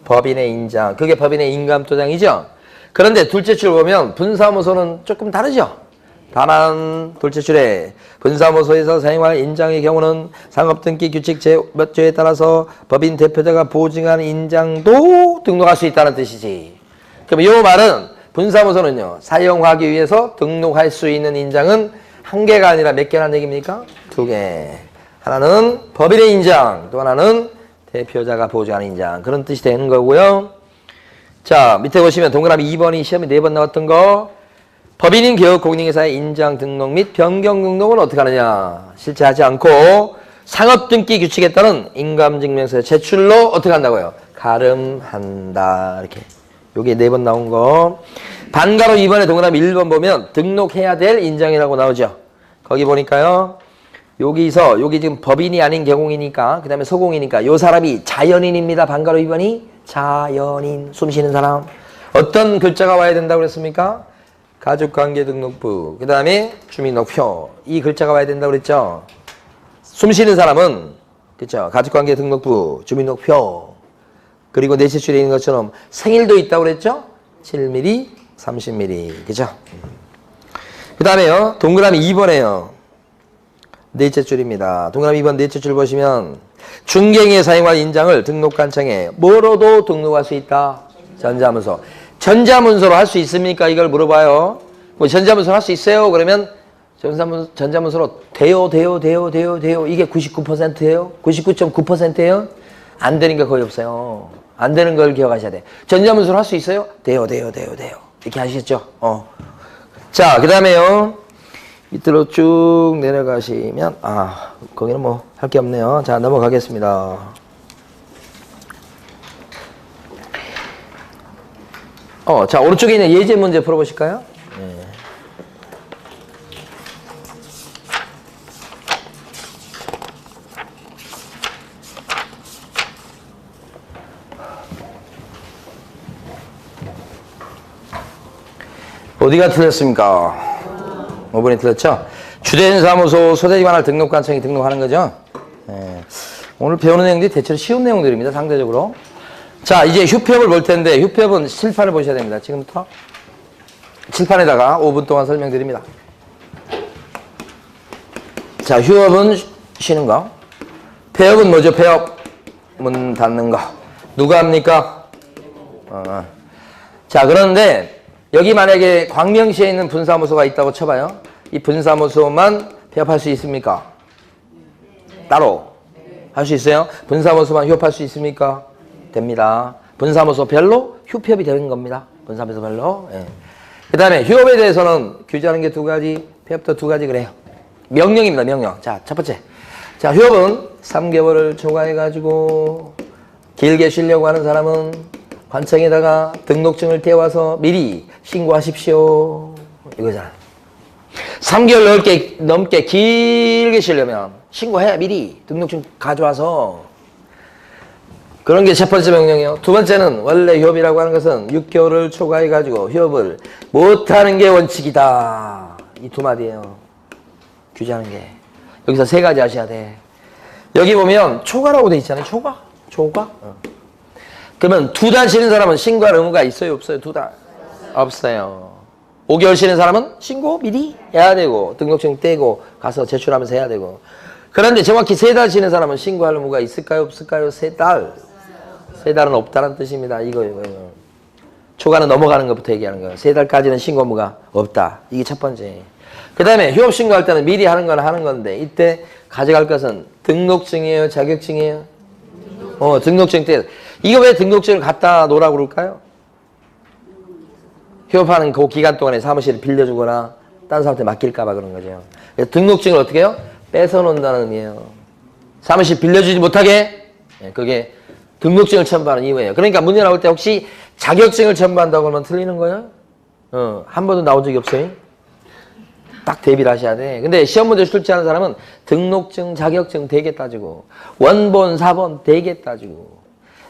법인의 인장. 그게 법인의 인감도장이죠. 그런데 둘째 줄 보면 분사무소는 조금 다르죠. 다만 둘째 줄에 분사무소에서 사용할 인장의 경우는 상업등기 규칙 몇 조에 따라서 법인 대표자가 보증한 인장도 등록할 수 있다는 뜻이지. 그럼 이 말은 분사무소는요, 사용하기 위해서 등록할 수 있는 인장은 한 개가 아니라 몇 개라는 얘기입니까? 2개. 하나는 법인의 인장, 또 하나는 대표자가 보증한 인장. 그런 뜻이 되는 거고요. 자, 밑에 보시면 동그라미 2번이 시험에 4번 나왔던 거. 법인인 기업 공인회사의 인장 등록 및 변경 등록은 어떻게 하느냐. 실제 하지 않고 상업등기 규칙에 따른 인감증명서의 제출로 어떻게 한다고요? 가름한다. 이렇게. 요게 4번 나온 거. 반가로 2번에 동그라미 1번 보면 등록해야 될 인장이라고 나오죠. 거기 보니까요. 여기 지금 법인이 아닌 개공이니까, 그 다음에 소공이니까 요 사람이 자연인입니다. 반가로 2번이 자연인, 숨 쉬는 사람. 어떤 글자가 와야 된다고 그랬습니까? 가족관계등록부, 그 다음에 주민등록표. 이 글자가 와야 된다고 그랬죠. 숨 쉬는 사람은, 그쵸? 가족관계등록부, 주민등록표. 그리고 넷째 줄에 있는 것처럼 생일도 있다고 그랬죠? 7mm, 30mm. 그죠? 그 다음에요. 동그라미 2번에요. 넷째 줄입니다. 동그라미 2번 넷째 줄 보시면 중개인에 사용할 인장을 등록관청에 뭐로도 등록할 수 있다. 전자문서. 전자문서로 할 수 있습니까? 이걸 물어봐요. 뭐 전자문서로 할 수 있어요? 그러면 전자문서로 돼요. 이게 99%예요? 99.9%예요? 안 되는 게 거의 없어요. 안 되는 걸 기억하셔야 돼. 전자문서로 할 수 있어요? 돼요. 이렇게 하시겠죠? 자, 그 다음에요. 밑으로 쭉 내려가시면, 거기는 뭐 할 게 없네요. 자, 넘어가겠습니다. 자, 오른쪽에 있는 예제 문제 풀어보실까요? 네. 어디가 틀렸습니까? 5번이 틀렸죠? 주된 사무소 소재기관할 등록관청이 등록하는 거죠? 네. 오늘 배우는 내용들이 대체로 쉬운 내용들입니다. 상대적으로. 자, 이제 휴표를 볼 텐데 휴표는 실판을 보셔야 됩니다. 지금부터. 칠판에다가 5분 동안 설명드립니다. 자, 휴업은 쉬는 거. 폐업은 뭐죠? 폐업. 문 닫는 거. 누가 합니까? 자, 그런데 여기 만약에 광명시에 있는 분사무소가 있다고 쳐봐요. 이 분사무소만 폐업할 수 있습니까? 따로 할 수 있어요? 분사무소만 휴업할 수 있습니까? 됩니다. 분사무소 별로 휴폐업이 되는 겁니다. 분사무소 별로. 예. 그 다음에 휴업에 대해서는 규제하는 게 2가지, 폐업도 2가지 그래요. 명령입니다. 명령. 자, 첫 번째. 자, 휴업은 3개월을 초과해가지고 길게 쉬려고 하는 사람은 관청에다가 등록증을 떼와서 미리 신고하십시오. 이거잖아. 3개월 넘게 길게 쉬려면 신고해. 미리 등록증 가져와서. 그런 게 첫 번째 명령이에요. 2번째는 원래 휴업이라고 하는 것은 6개월을 초과해가지고 휴업을 못하는 게 원칙이다. 이 2마디예요. 규제하는 게. 여기서 3가지 하셔야 돼. 여기 보면 초과라고 돼 있잖아요. 초과. 그러면 2달 쉬는 사람은 신고할 의무가 있어요? 없어요? 2달? 없어요. 5개월 쉬는 사람은 신고 미리 해야 되고 등록증 떼고 가서 제출하면서 해야 되고. 그런데 정확히 3달 쉬는 사람은 신고할 의무가 있을까요? 없을까요? 3달. 3달은 없다는 뜻입니다. 이거. 초과는 넘어가는 것부터 얘기하는 거예요. 3달까지는 신고 의무가 없다. 이게 첫 번째. 그 다음에 휴업 신고할 때는 미리 하는 건 하는 건데 이때 가져갈 것은 등록증이에요? 자격증이에요? 등록증 때. 이거 왜 등록증을 갖다 놓으라고 그럴까요? 휴업하는 그 기간 동안에 사무실을 빌려주거나 다른 사람한테 맡길까 봐 그런 거죠. 등록증을 어떻게 해요? 뺏어 놓는다는 의미예요. 사무실 빌려주지 못하게. 그게 등록증을 첨부하는 이유예요. 그러니까 문제 나올 때 혹시 자격증을 첨부한다고 하면 틀리는 거예요? 한 번도 나온 적이 없어요. 딱 대비를 하셔야 돼. 근데 시험 문제 출제하는 사람은 등록증, 자격증 되게 따지고 원본, 사본 되게 따지고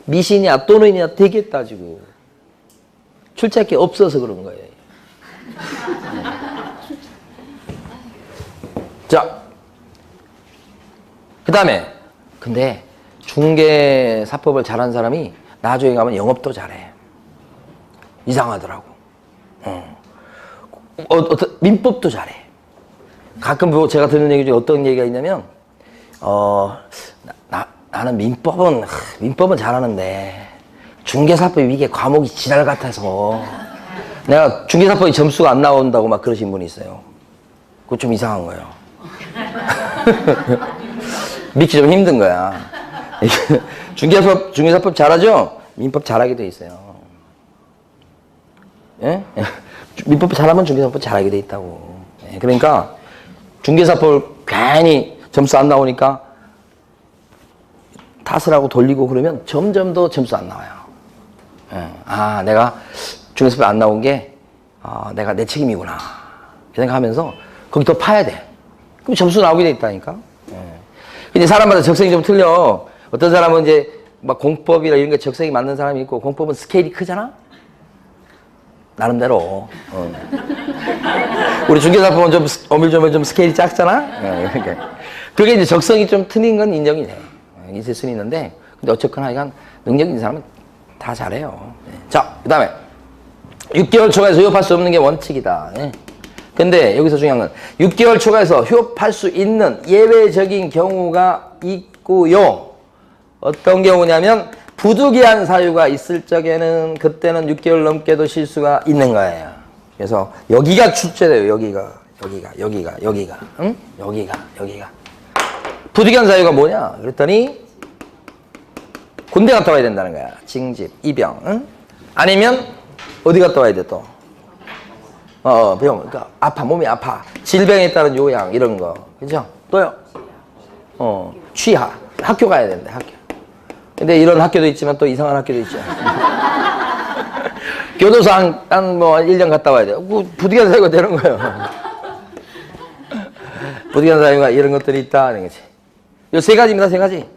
미시냐 또는이냐 되게 따지고 출제할 게 없어서 그런 거예요. 자, 그 다음에 근데 중개사법을 잘하는 사람이 나중에 가면 영업도 잘해. 이상하더라고. 민법도 잘해. 가끔 제가 듣는 얘기 중에 어떤 얘기가 있냐면 나는 민법은 잘하는데 중개사법이 이게 과목이 지랄 같아서 내가 중개사법이 점수가 안 나온다고 막 그러신 분이 있어요. 그거 좀 이상한 거예요. 믿기 좀 힘든 거야. 중개사법 잘하죠? 민법 잘하게 돼 있어요. 예? 민법 잘하면 중개사법 잘하게 돼 있다고. 예, 그러니까 중개사법을 괜히 점수 안 나오니까 탓을 하고 돌리고 그러면 점점 더 점수 안 나와요. 예, 내가 중개사법이 안 나온 게 내가 내 책임이구나 이 생각하면서 거기 더 파야 돼. 그럼 점수 나오게 돼 있다니까. 예. 근데 사람마다 적성이 좀 틀려. 어떤 사람은 이제 막 공법이나 이런 게 적성이 맞는 사람이 있고 공법은 스케일이 크잖아. 나름대로. 우리 중개사법은 좀 어밀조밀 좀 스케일이 작잖아. 그게 이제 적성이 좀 틀린 건 인정이 돼. 있을 수는 있는데 근데 어쨌거나 이건 능력 있는 사람은 다 잘해요. 자, 그 다음에 6개월 초과해서 휴업할 수 없는 게 원칙이다. 근데 여기서 중요한 건 6개월 초과해서 휴업할 수 있는 예외적인 경우가 있고요. 어떤 경우냐면 부득이한 사유가 있을 적에는 그때는 6개월 넘게도 쉴 수가 있는 거예요. 그래서 여기가 출제돼요. 여기가. 응? 여기가. 부득이한 사유가 뭐냐? 그랬더니 군대 갔다 와야 된다는 거야. 징집, 입영. 응? 아니면 어디 갔다 와야 돼 또? 병. 그러니까 몸이 아파. 질병에 따른 요양 이런 거. 그죠? 또요? 취하. 학교 가야 된대. 학교. 근데 이런 학교도 있지만 또 이상한 학교도 있죠. 교도소 한 1년 갔다 와야 돼요. 부득이한 사유가 되는 거예요. 부득이한 사유가 이런 것들이 있다. 이런 거지. 요 3가지입니다. 3가지.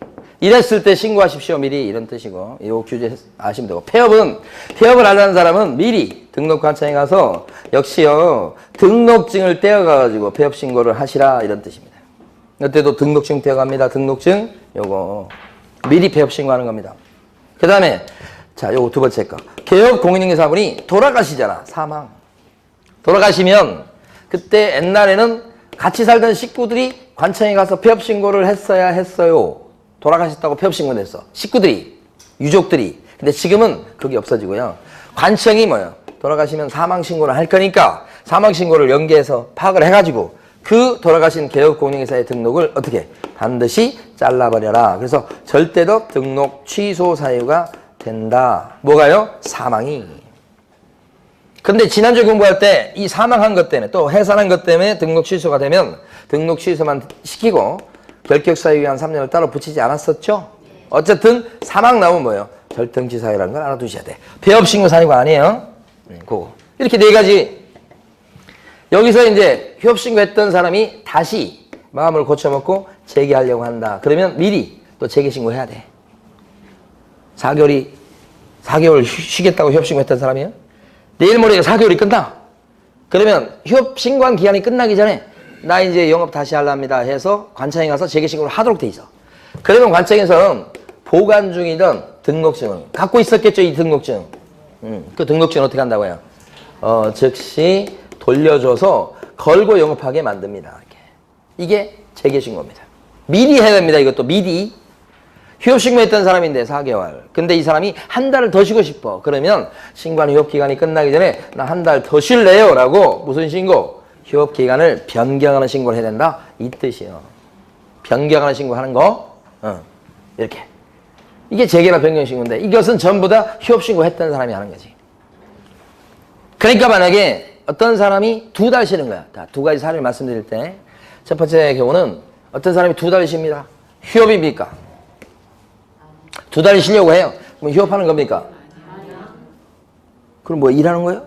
이랬을 때 신고하십시오. 미리. 이런 뜻이고. 요 규제 아시면 되고. 폐업을 하려는 사람은 미리 등록관청에 가서 역시요. 등록증을 떼어가가지고 폐업 신고를 하시라. 이런 뜻입니다. 이때도 등록증 떼어갑니다. 등록증. 요거. 미리 폐업 신고하는 겁니다. 그 다음에 자, 요거 2번째 거. 개업 공인중개사분이 돌아가시잖아. 사망. 돌아가시면 그때 옛날에는 같이 살던 식구들이 관청에 가서 폐업신고를 했어야 했어요. 돌아가셨다고 폐업신고를 했어. 식구들이, 유족들이. 근데 지금은 그게 없어지고요. 관청이 뭐예요? 돌아가시면 사망신고를 할 거니까 사망신고를 연계해서 파악을 해가지고 그 돌아가신 개업공인회사의 등록을 어떻게? 반드시 잘라버려라. 그래서 절대로 등록 취소 사유가 된다. 뭐가요? 사망이. 근데 지난주에 공부할 때 이 사망한 것 때문에 또 해산한 것 때문에 등록 취소가 되면 등록 취소만 시키고 결격사유 위한 3년을 따로 붙이지 않았었죠? 어쨌든 사망 나오면 뭐예요? 절등치 사유라는 걸 알아두셔야 돼. 폐업신고 사유가 아니에요. 그거. 이렇게 네 가지. 여기서 이제 휴업신고 했던 사람이 다시 마음을 고쳐먹고 재개하려고 한다. 그러면 미리 또 재개신고 해야 돼. 4개월 쉬겠다고 휴업신고 했던 사람이에요? 내일 모레 4개월이 끝나. 그러면 휴업신고한 기한이 끝나기 전에 나 이제 영업 다시 하랍니다 해서 관청에 가서 재개신고를 하도록 돼 있어. 그러면 관청에서는 보관 중이던 등록증 갖고 있었겠죠, 이 등록증. 그 등록증 어떻게 한다고요? 즉시 돌려줘서 걸고 영업하게 만듭니다. 이렇게. 이게 재개신고입니다. 미리 해야 됩니다. 이것도 미리. 휴업신고했던 사람인데 4개월. 근데 이 사람이 한 달을 더 쉬고 싶어. 그러면 신고한 휴업기간이 끝나기 전에 나 한 달 더 쉴래요? 라고 무슨 신고? 휴업기간을 변경하는 신고를 해야 된다. 이 뜻이에요. 변경하는 신고하는 거. 이렇게. 이게 재개나 변경신고인데 이것은 전부 다 휴업신고했던 사람이 하는 거지. 그러니까 만약에 어떤 사람이 2달 쉬는 거야. 두 가지 사례를 말씀드릴 때 첫 번째 경우는 어떤 사람이 2달 쉽니다. 휴업입니까? 2달 쉬려고 해요. 그럼 휴업하는 겁니까? 그럼 뭐 일하는 거예요?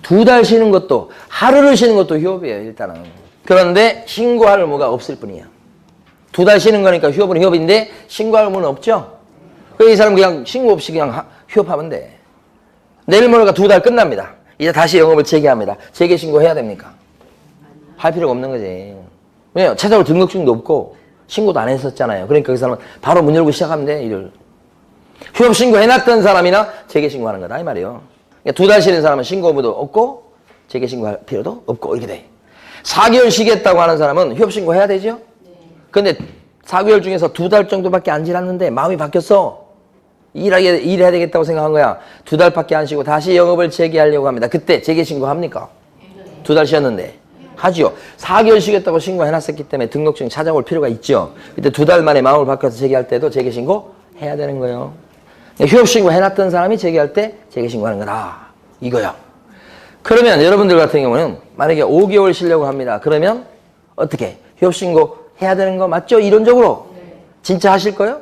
2달 쉬는 것도 하루를 쉬는 것도 휴업이에요. 일단은. 그런데 신고할 의무가 없을 뿐이야. 2달 쉬는 거니까 휴업은 휴업인데 신고할 의무는 없죠. 그래서 이 사람은 그냥 신고 없이 그냥 휴업하면 돼. 내일 모레가 2달 끝납니다. 이제 다시 영업을 재개합니다. 재개 신고해야 됩니까? 할 필요가 없는 거지. 왜요? 찾아올 등록증도 없고 신고도 안 했었잖아요. 그러니까 그 사람은 바로 문 열고 시작하면 돼, 일을. 휴업 신고 해놨던 사람이나 재개 신고하는 거다 이 말이에요. 그러니까 2달 쉬는 사람은 신고 의무도 없고 재개 신고할 필요도 없고 이렇게 돼. 4개월 쉬겠다고 하는 사람은 휴업 신고 해야 되죠? 근데 4개월 중에서 2달 정도밖에 안 지났는데 마음이 바뀌었어. 일해야 되겠다고 생각한 거야. 2달밖에 안 쉬고 다시 영업을 재개하려고 합니다. 그때 재개 신고합니까? 2달 쉬었는데. 하지요. 4개월 쉬겠다고 신고해놨었기 때문에 등록증 찾아올 필요가 있죠. 그때 2달 만에 마음을 바꿔서 재개할 때도 재개 신고 해야 되는 거예요. 휴업 신고 해놨던 사람이 재개할 때 재개 신고하는 거다. 이거요. 그러면 여러분들 같은 경우는 만약에 5개월 쉬려고 합니다. 그러면 어떻게? 휴업 신고 해야 되는 거 맞죠? 이론적으로. 진짜 하실 거예요?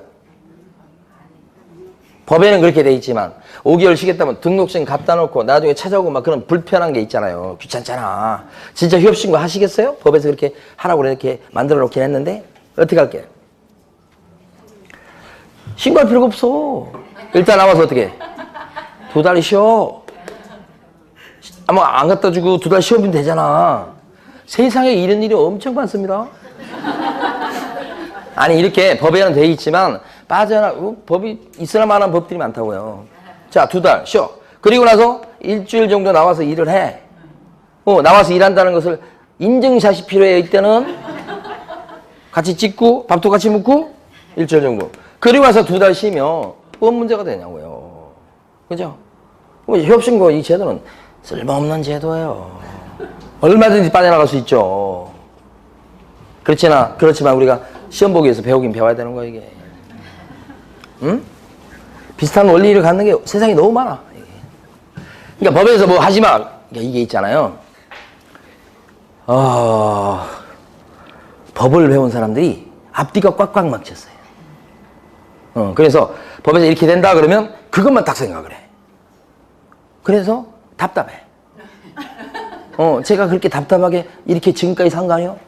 법에는 그렇게 돼 있지만 5개월 쉬겠다면 등록증 갖다 놓고 나중에 찾아오고 막 그런 불편한 게 있잖아요. 귀찮잖아. 진짜 휴업신고 하시겠어요? 법에서 그렇게 하라고 이렇게 만들어 놓긴 했는데 어떻게 할게? 신고할 필요가 없어. 일단 나와서 어떻게? 2달 쉬어. 아마 안 갖다 주고 2달 쉬어보면 되잖아. 세상에 이런 일이 엄청 많습니다. 아니 이렇게 법에는 돼 있지만 빠져나 법이 있으나 마나한 법들이 많다고요. 자, 2달 쉬어. 그리고 나서 일주일 정도 나와서 일을 해. 나와서 일한다는 것을 인증샷이 필요해요. 이때는 같이 찍고 밥도 같이 먹고 일주일 정도. 그리고 와서 2달 쉬면 뭔 문제가 되냐고요. 그죠? 휴업신고 이 제도는 쓸모없는 제도예요. 얼마든지 빠져나갈 수 있죠. 그렇지만 우리가 시험 보기 위해서 배우긴 배워야 되는 거야 이게. 응? 비슷한 원리를 갖는 게 세상에 너무 많아. 그러니까 법에서 뭐 하지 마. 그러니까 이게 있잖아요. 법을 배운 사람들이 앞뒤가 꽉꽉 막혔어요. 그래서 법에서 이렇게 된다 그러면 그것만 딱 생각을 해. 그래서 답답해. 제가 그렇게 답답하게 이렇게 지금까지 산 거 아니에요?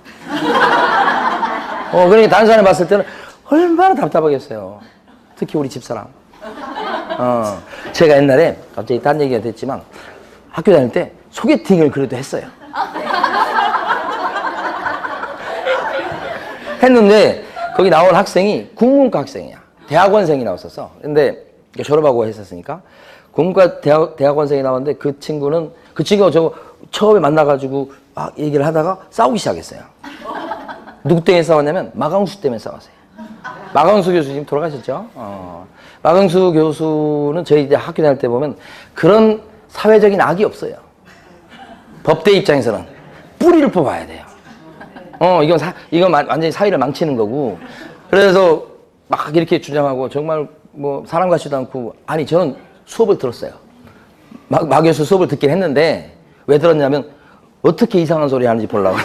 그러니까 다른 사람이 봤을 때는 얼마나 답답하겠어요. 특히 우리 집사람. 제가 옛날에 갑자기 딴 얘기가 됐지만 학교 다닐 때 소개팅을 그래도 했어요. 했는데 거기 나온 학생이 국문과 학생이야. 대학원생이 나왔었어. 근데 졸업하고 했었으니까 국문과 대학원생이 나왔는데 그 그 친구가 저 처음에 만나가지고 막 얘기를 하다가 싸우기 시작했어요. 누구 때문에 싸웠냐면 마강수 때문에 싸웠어요. 마강수 교수 지금 돌아가셨죠? 마강수 교수는 저희 이제 학교 다닐 때 보면 그런 사회적인 악이 없어요. 법대 입장에서는 뿌리를 뽑아야 돼요. 이건 완전히 사회를 망치는 거고. 그래서 막 이렇게 주장하고 정말 뭐 사람 같지도 않고. 아니, 저는 수업을 들었어요. 마 교수 수업을 듣긴 했는데 왜 들었냐면 어떻게 이상한 소리 하는지 보려고.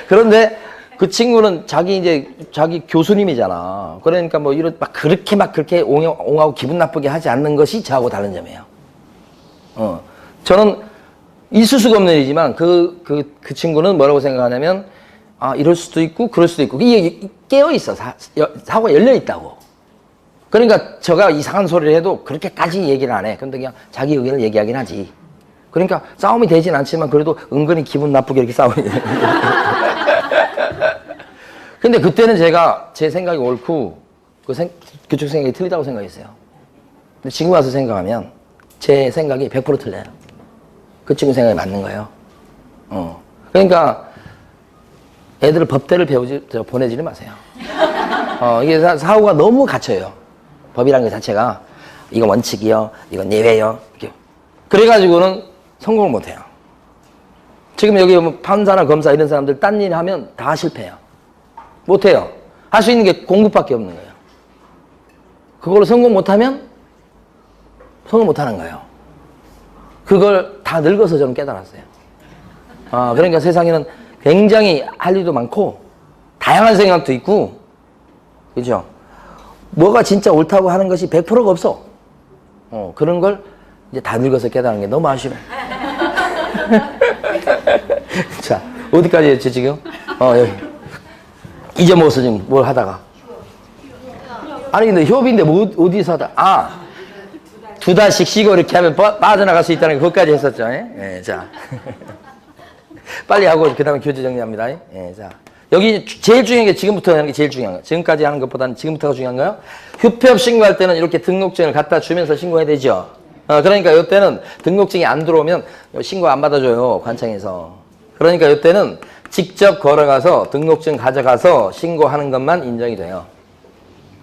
그런데 그 친구는 자기 교수님이잖아. 그러니까 뭐 그렇게 옹하고 기분 나쁘게 하지 않는 것이 저하고 다른 점이에요. 저는 있을 수가 없는 일이지만 그 친구는 뭐라고 생각하냐면 이럴 수도 있고 그럴 수도 있고 이게 깨어 있어. 사고가 열려 있다고. 그러니까 제가 이상한 소리를 해도 그렇게까지 얘기를 안 해. 근데 그냥 자기 의견을 얘기하긴 하지. 그러니까 싸움이 되진 않지만 그래도 은근히 기분 나쁘게 이렇게 싸우니. 근데 그때는 제가 제 생각이 옳고 그쪽 생각이 틀리다고 생각했어요. 근데 지금 와서 생각하면 제 생각이 100% 틀려요. 그 친구 생각이 맞는 거예요. 그러니까 애들을 법대를 보내지는 마세요. 이게 사고가 너무 갇혀요. 법이라는 것 자체가 이건 원칙이요, 이건 예외요. 이렇게. 그래가지고는 성공을 못해요. 지금 여기 판사나 검사 이런 사람들 딴 일 하면 다 실패해요. 못해요. 할 수 있는 게 공부밖에 없는 거예요. 그걸로 성공 못하면 성공 못하는 거예요. 그걸 다 늙어서 저는 깨달았어요. 그러니까 세상에는 굉장히 할 일도 많고 다양한 생각도 있고, 그죠? 뭐가 진짜 옳다고 하는 것이 100%가 없어. 그런 걸 이제 다 늙어서 깨달은 게 너무 아쉬워. 자, 어디까지 했지 지금? 여기. 잊어먹었어 지금 뭘 하다가. 아니 근데 협인데 뭐 어디서 하다? 2달씩 쉬고 이렇게 하면 빠져나갈 수 있다는 거 그것까지 했었죠. 예, 자. 빨리 하고 그 다음에 교재 정리합니다. 예, 자. 여기 제일 중요한 게 지금부터 하는 게 제일 중요한 거예요. 지금까지 하는 것보다는 지금부터가 중요한가요? 휴폐업 신고할 때는 이렇게 등록증을 갖다 주면서 신고해야 되죠. 그러니까 이때는 등록증이 안 들어오면 신고 안 받아줘요, 관청에서. 그러니까 이때는 직접 걸어가서 등록증 가져가서 신고하는 것만 인정이 돼요.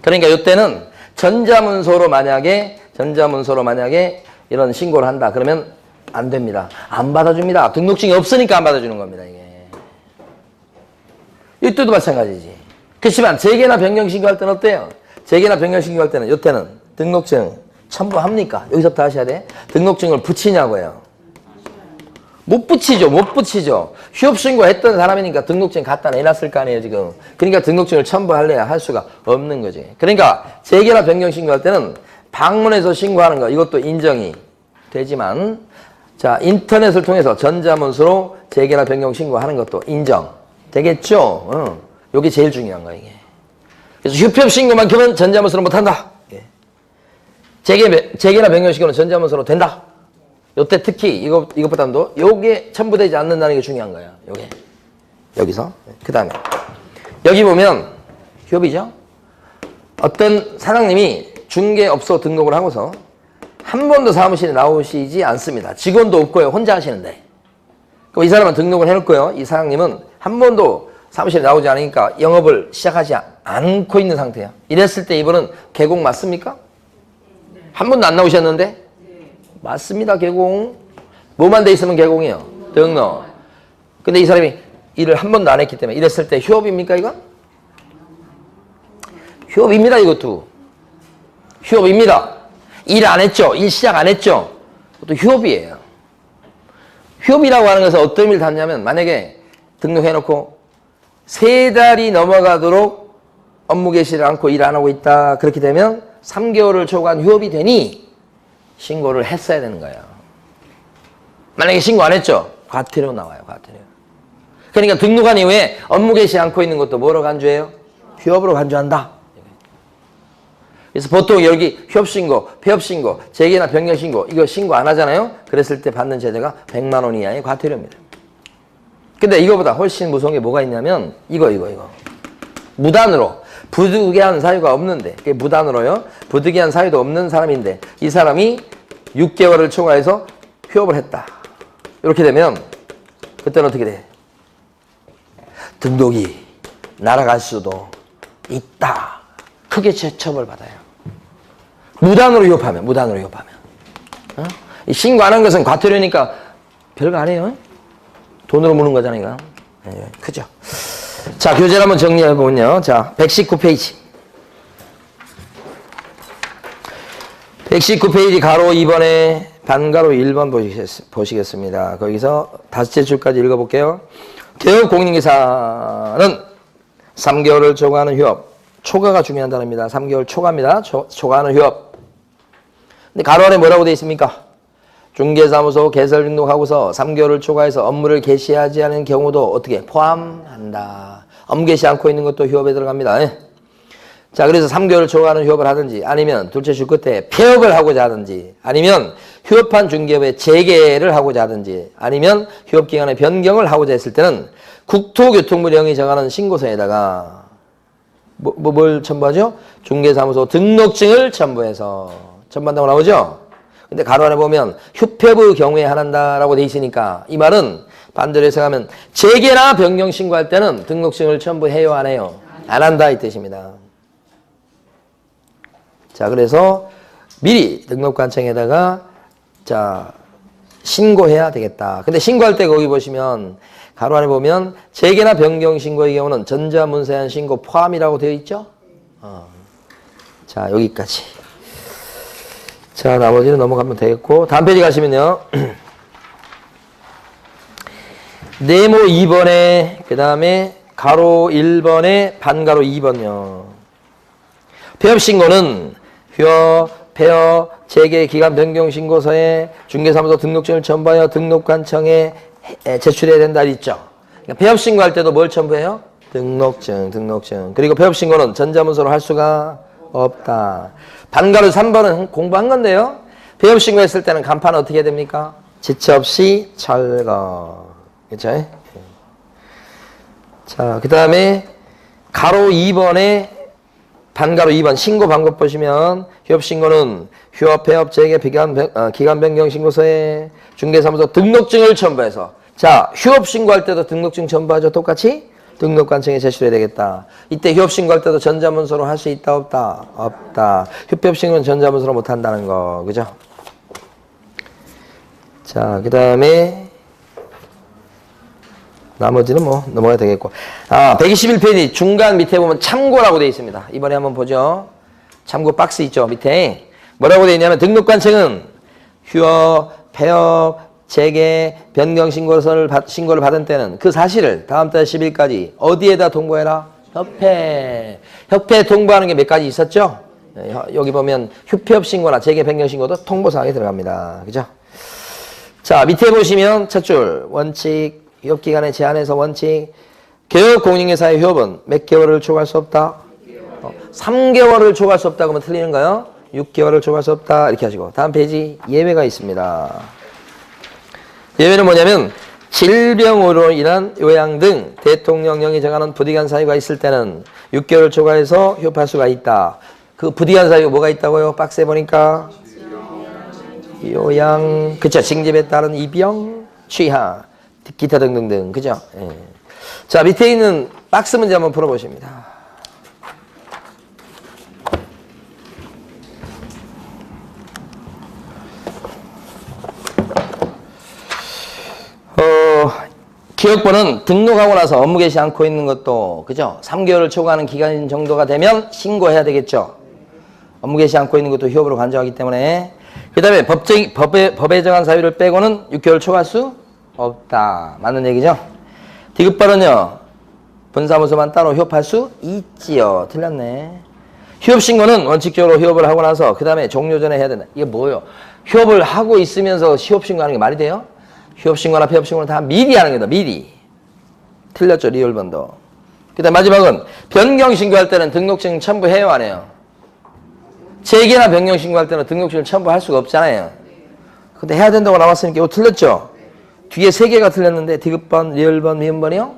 그러니까 이때는 전자문서로 만약에 이런 신고를 한다 그러면 안 됩니다. 안 받아줍니다. 등록증이 없으니까 안 받아주는 겁니다, 이게. 이때도 마찬가지지. 그렇지만 재개나 변경 신고할 때는 어때요? 재개나 변경 신고할 때는 이때는 등록증 첨부합니까? 여기서부터 하셔야 돼. 등록증을 붙이냐고요. 못 붙이죠. 휴업 신고했던 사람이니까 등록증 갖다 내놨을 거 아니에요, 지금. 그러니까 등록증을 첨부할래야 할 수가 없는 거지. 그러니까 재개나 변경 신고할 때는 방문해서 신고하는 거 이것도 인정이 되지만, 자, 인터넷을 통해서 전자문서로 재개나 변경 신고하는 것도 인정 되겠죠. 이게 제일 중요한 거야, 이게. 그래서 휴폐업 신고만큼은 전자문서로 못한다. 예. 재개나 변경 신고는 전자문서로 된다. 요때 특히 이것보다도 요게 첨부되지 않는다는 게 중요한 거예요. 요게. 여기서. 그 다음에. 여기 보면 휴업이죠. 어떤 사장님이 중개업소 등록을 하고서 한 번도 사무실에 나오시지 않습니다. 직원도 없고요. 혼자 하시는데. 그럼 이 사람은 등록을 해놓고요. 이 사장님은 한 번도 사무실에 나오지 않으니까 영업을 시작하지 않고 있는 상태예요. 이랬을 때 이분은 개공 맞습니까? 한 번도 안 나오셨는데? 맞습니다, 개공. 뭐만 돼 있으면 개공이에요. 등록. 근데 이 사람이 일을 한 번도 안 했기 때문에 이랬을 때 휴업입니까, 이건? 휴업입니다, 이것도. 휴업입니다. 일 안 했죠? 일 시작 안 했죠? 그것도 휴업이에요. 휴업이라고 하는 것은 어떤 의미를 담냐면, 만약에 등록해놓고 3달이 넘어가도록 업무 개시를 않고 일 안 하고 있다. 그렇게 되면 3개월을 초과한 휴업이 되니 신고를 했어야 되는 거예요. 만약에 신고 안 했죠? 과태료 나와요, 과태료. 그러니까 등록한 이후에 업무 개시 않고 있는 것도 뭐로 간주해요? 휴업으로 간주한다. 그래서 보통 여기 휴업신고, 폐업신고, 재개나 변경신고 이거 신고 안 하잖아요? 그랬을 때 받는 제재가 100만 원 이하의 과태료입니다. 근데 이거보다 훨씬 무서운 게 뭐가 있냐면 이거. 무단으로 부득이한 사유가 없는데, 그게 무단으로요. 부득이한 사유도 없는 사람인데 이 사람이 6개월을 초과해서 휴업을 했다. 이렇게 되면 그때는 어떻게 돼? 등록이 날아갈 수도 있다. 크게 처벌받아요. 무단으로 휴업하면. 어? 이 신고 안 한 것은 과태료니까 별거 안 해요. 돈으로 무는 거잖아요, 이거. 네, 크죠? 자, 교재를 한번 정리해보면요. 자, 119페이지. 119페이지 가로 2번에 반가로 1번 보시겠습니다. 거기서 다섯째 줄까지 읽어볼게요. 개업 공인기사는 3개월을 초과하는 휴업. 초과가 중요한 단어입니다. 3개월 초과입니다. 초과하는 휴업. 근데 가로 안에 뭐라고 되어 있습니까? 중개사무소 개설 등록하고서 3개월을 초과해서 업무를 개시하지 않은 경우도 어떻게 포함한다. 업무 개시 않고 있는 것도 휴업에 들어갑니다. 자, 그래서 3개월을 초과하는 휴업을 하든지 아니면 둘째 주 끝에 폐업을 하고자 하든지 아니면 휴업한 중개업의 재개를 하고자 하든지 아니면 휴업기간의 변경을 하고자 했을 때는 국토교통부령이 정하는 신고서에다가 뭘 첨부하죠? 중개사무소 등록증을 첨부해서 첨부한다고 나오죠? 근데 가로 안에 보면 휴폐의 경우에 한한다라고 돼 있으니까 이 말은 반대로 해석하면 재개나 변경 신고할 때는 등록증을 첨부해요, 안 해요? 안 한다 이 뜻입니다. 자, 그래서 미리 등록관청에다가 자 신고해야 되겠다. 근데 신고할 때 거기 보시면 가로 안에 보면 재개나 변경 신고의 경우는 전자문서한 신고 포함이라고 되어 있죠? 자, 여기까지. 자, 나머지는 넘어가면 되겠고 다음 페이지 가시면요. 네모 2번에 그 다음에 가로 1번에 반가로 2번요. 폐업신고는 휴업, 폐업, 재개, 기간 변경 신고서에 중개사무소 등록증을 첨부하여 등록관청에 제출해야 된다 있죠. 그러니까 폐업신고할 때도 뭘 첨부해요? 등록증. 그리고 폐업신고는 전자문서로 할 수가 없다. 반가로 3번은 공부한 건데요. 폐업신고했을 때는 간판은 어떻게 됩니까? 지체 없이 철거. 그렇죠? 자, 그 다음에 가로 2번에 반가로 2번 신고 방법 보시면 휴업신고는 휴업, 폐업, 재개, 기간 변경 신고서에 중개사무소 등록증을 첨부해서 자, 휴업신고할 때도 등록증 첨부하죠. 똑같이 등록관청에 제출해야 되겠다. 이때 휴업신고할 때도 전자문서로 할 수 있다 없다? 없다. 휴폐업신고는 전자문서로 못한다는 거. 그죠? 자, 그 다음에 나머지는 뭐 넘어가야 되겠고. 121페이지 중간 밑에 보면 참고라고 되어 있습니다. 이번에 한번 보죠. 참고 박스 있죠. 밑에 뭐라고 되어 있냐면 등록관청은 휴업, 폐업, 재개, 변경 신고를 받은 때는 그 사실을 다음 달 10일까지 어디에다 통보해라? 협회. 협회에 통보하는 게 몇 가지 있었죠? 여기 보면 휴폐업 신고나 재개, 변경 신고도 통보사항에 들어갑니다. 그죠? 자, 밑에 보시면 첫 줄 원칙, 휴업기간에 제한해서 원칙. 개업공인회사의 휴업은 몇 개월을 초과할 수 없다? 3개월을 초과할 수 없다 그러면 틀리는 거예요? 6개월을 초과할 수 없다 이렇게 하시고 다음 페이지 예외가 있습니다. 예외는 뭐냐면 질병으로 인한 요양 등 대통령령이 정하는 부득이한 사유가 있을 때는 6개월을 초과해서 휴업할 수가 있다. 그 부득이한 사유가 뭐가 있다고요? 박스에 보니까 요양, 그쵸? 징집에 따른 입영, 취하, 기타 등등등, 그죠? 예. 자, 밑에 있는 박스 문제 한번 풀어보십니다. 기업번은 등록하고 나서 업무 개시 않고 있는 것도 그죠? 3개월을 초과하는 기간 정도가 되면 신고해야 되겠죠? 업무 개시 않고 있는 것도 휴업으로 간주하기 때문에 그 다음에 법에 정한 사유를 빼고는 6개월 초과할 수 없다. 맞는 얘기죠? 디귿발은요. 분사무소만 따로 휴업할 수 있지요. 틀렸네. 휴업신고는 원칙적으로 휴업을 하고 나서 그 다음에 종료 전에 해야 된다. 이게 뭐예요? 휴업을 하고 있으면서 휴업신고하는 게 말이 돼요? 휴업신고나 폐업신고는 다 미리 하는 거다. 미리. 틀렸죠. 리얼번도. 그 다음 마지막은 변경신고할 때는 등록증 첨부해요? 안 해요? 재개나 변경신고할 때는 등록증을 첨부할 수가 없잖아요. 근데 해야 된다고 나왔으니까 이거 틀렸죠? 뒤에 3개가 틀렸는데 디귿번, 리얼번, 미음번이요?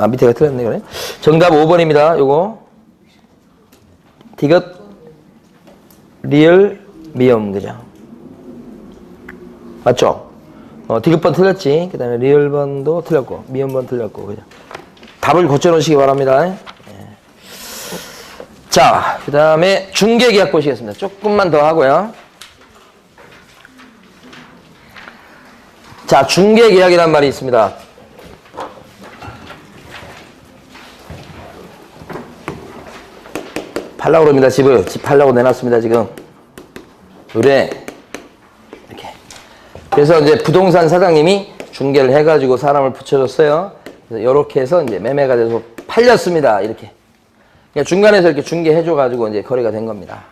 밑에가 틀렸네 그래. 정답 5번입니다. 요거 디귿, 리얼, 미음, 그죠? 맞죠? 디귿번 틀렸지. 그 다음에 리을번도 틀렸고, 미음번 틀렸고, 그죠? 답을 고쳐놓으시기 바랍니다. 예. 자, 그 다음에 중개계약 보시겠습니다. 조금만 더 하고요. 자, 중개계약이란 말이 있습니다. 팔라고 그럽니다, 집을. 집 팔라고 내놨습니다, 지금. 의뢰. 이렇게. 그래서 이제 부동산 사장님이 중개를 해가지고 사람을 붙여줬어요. 그래서 이렇게 해서 이제 매매가 돼서 팔렸습니다, 이렇게. 그러니까 중간에서 이렇게 중개해줘가지고 이제 거래가 된 겁니다.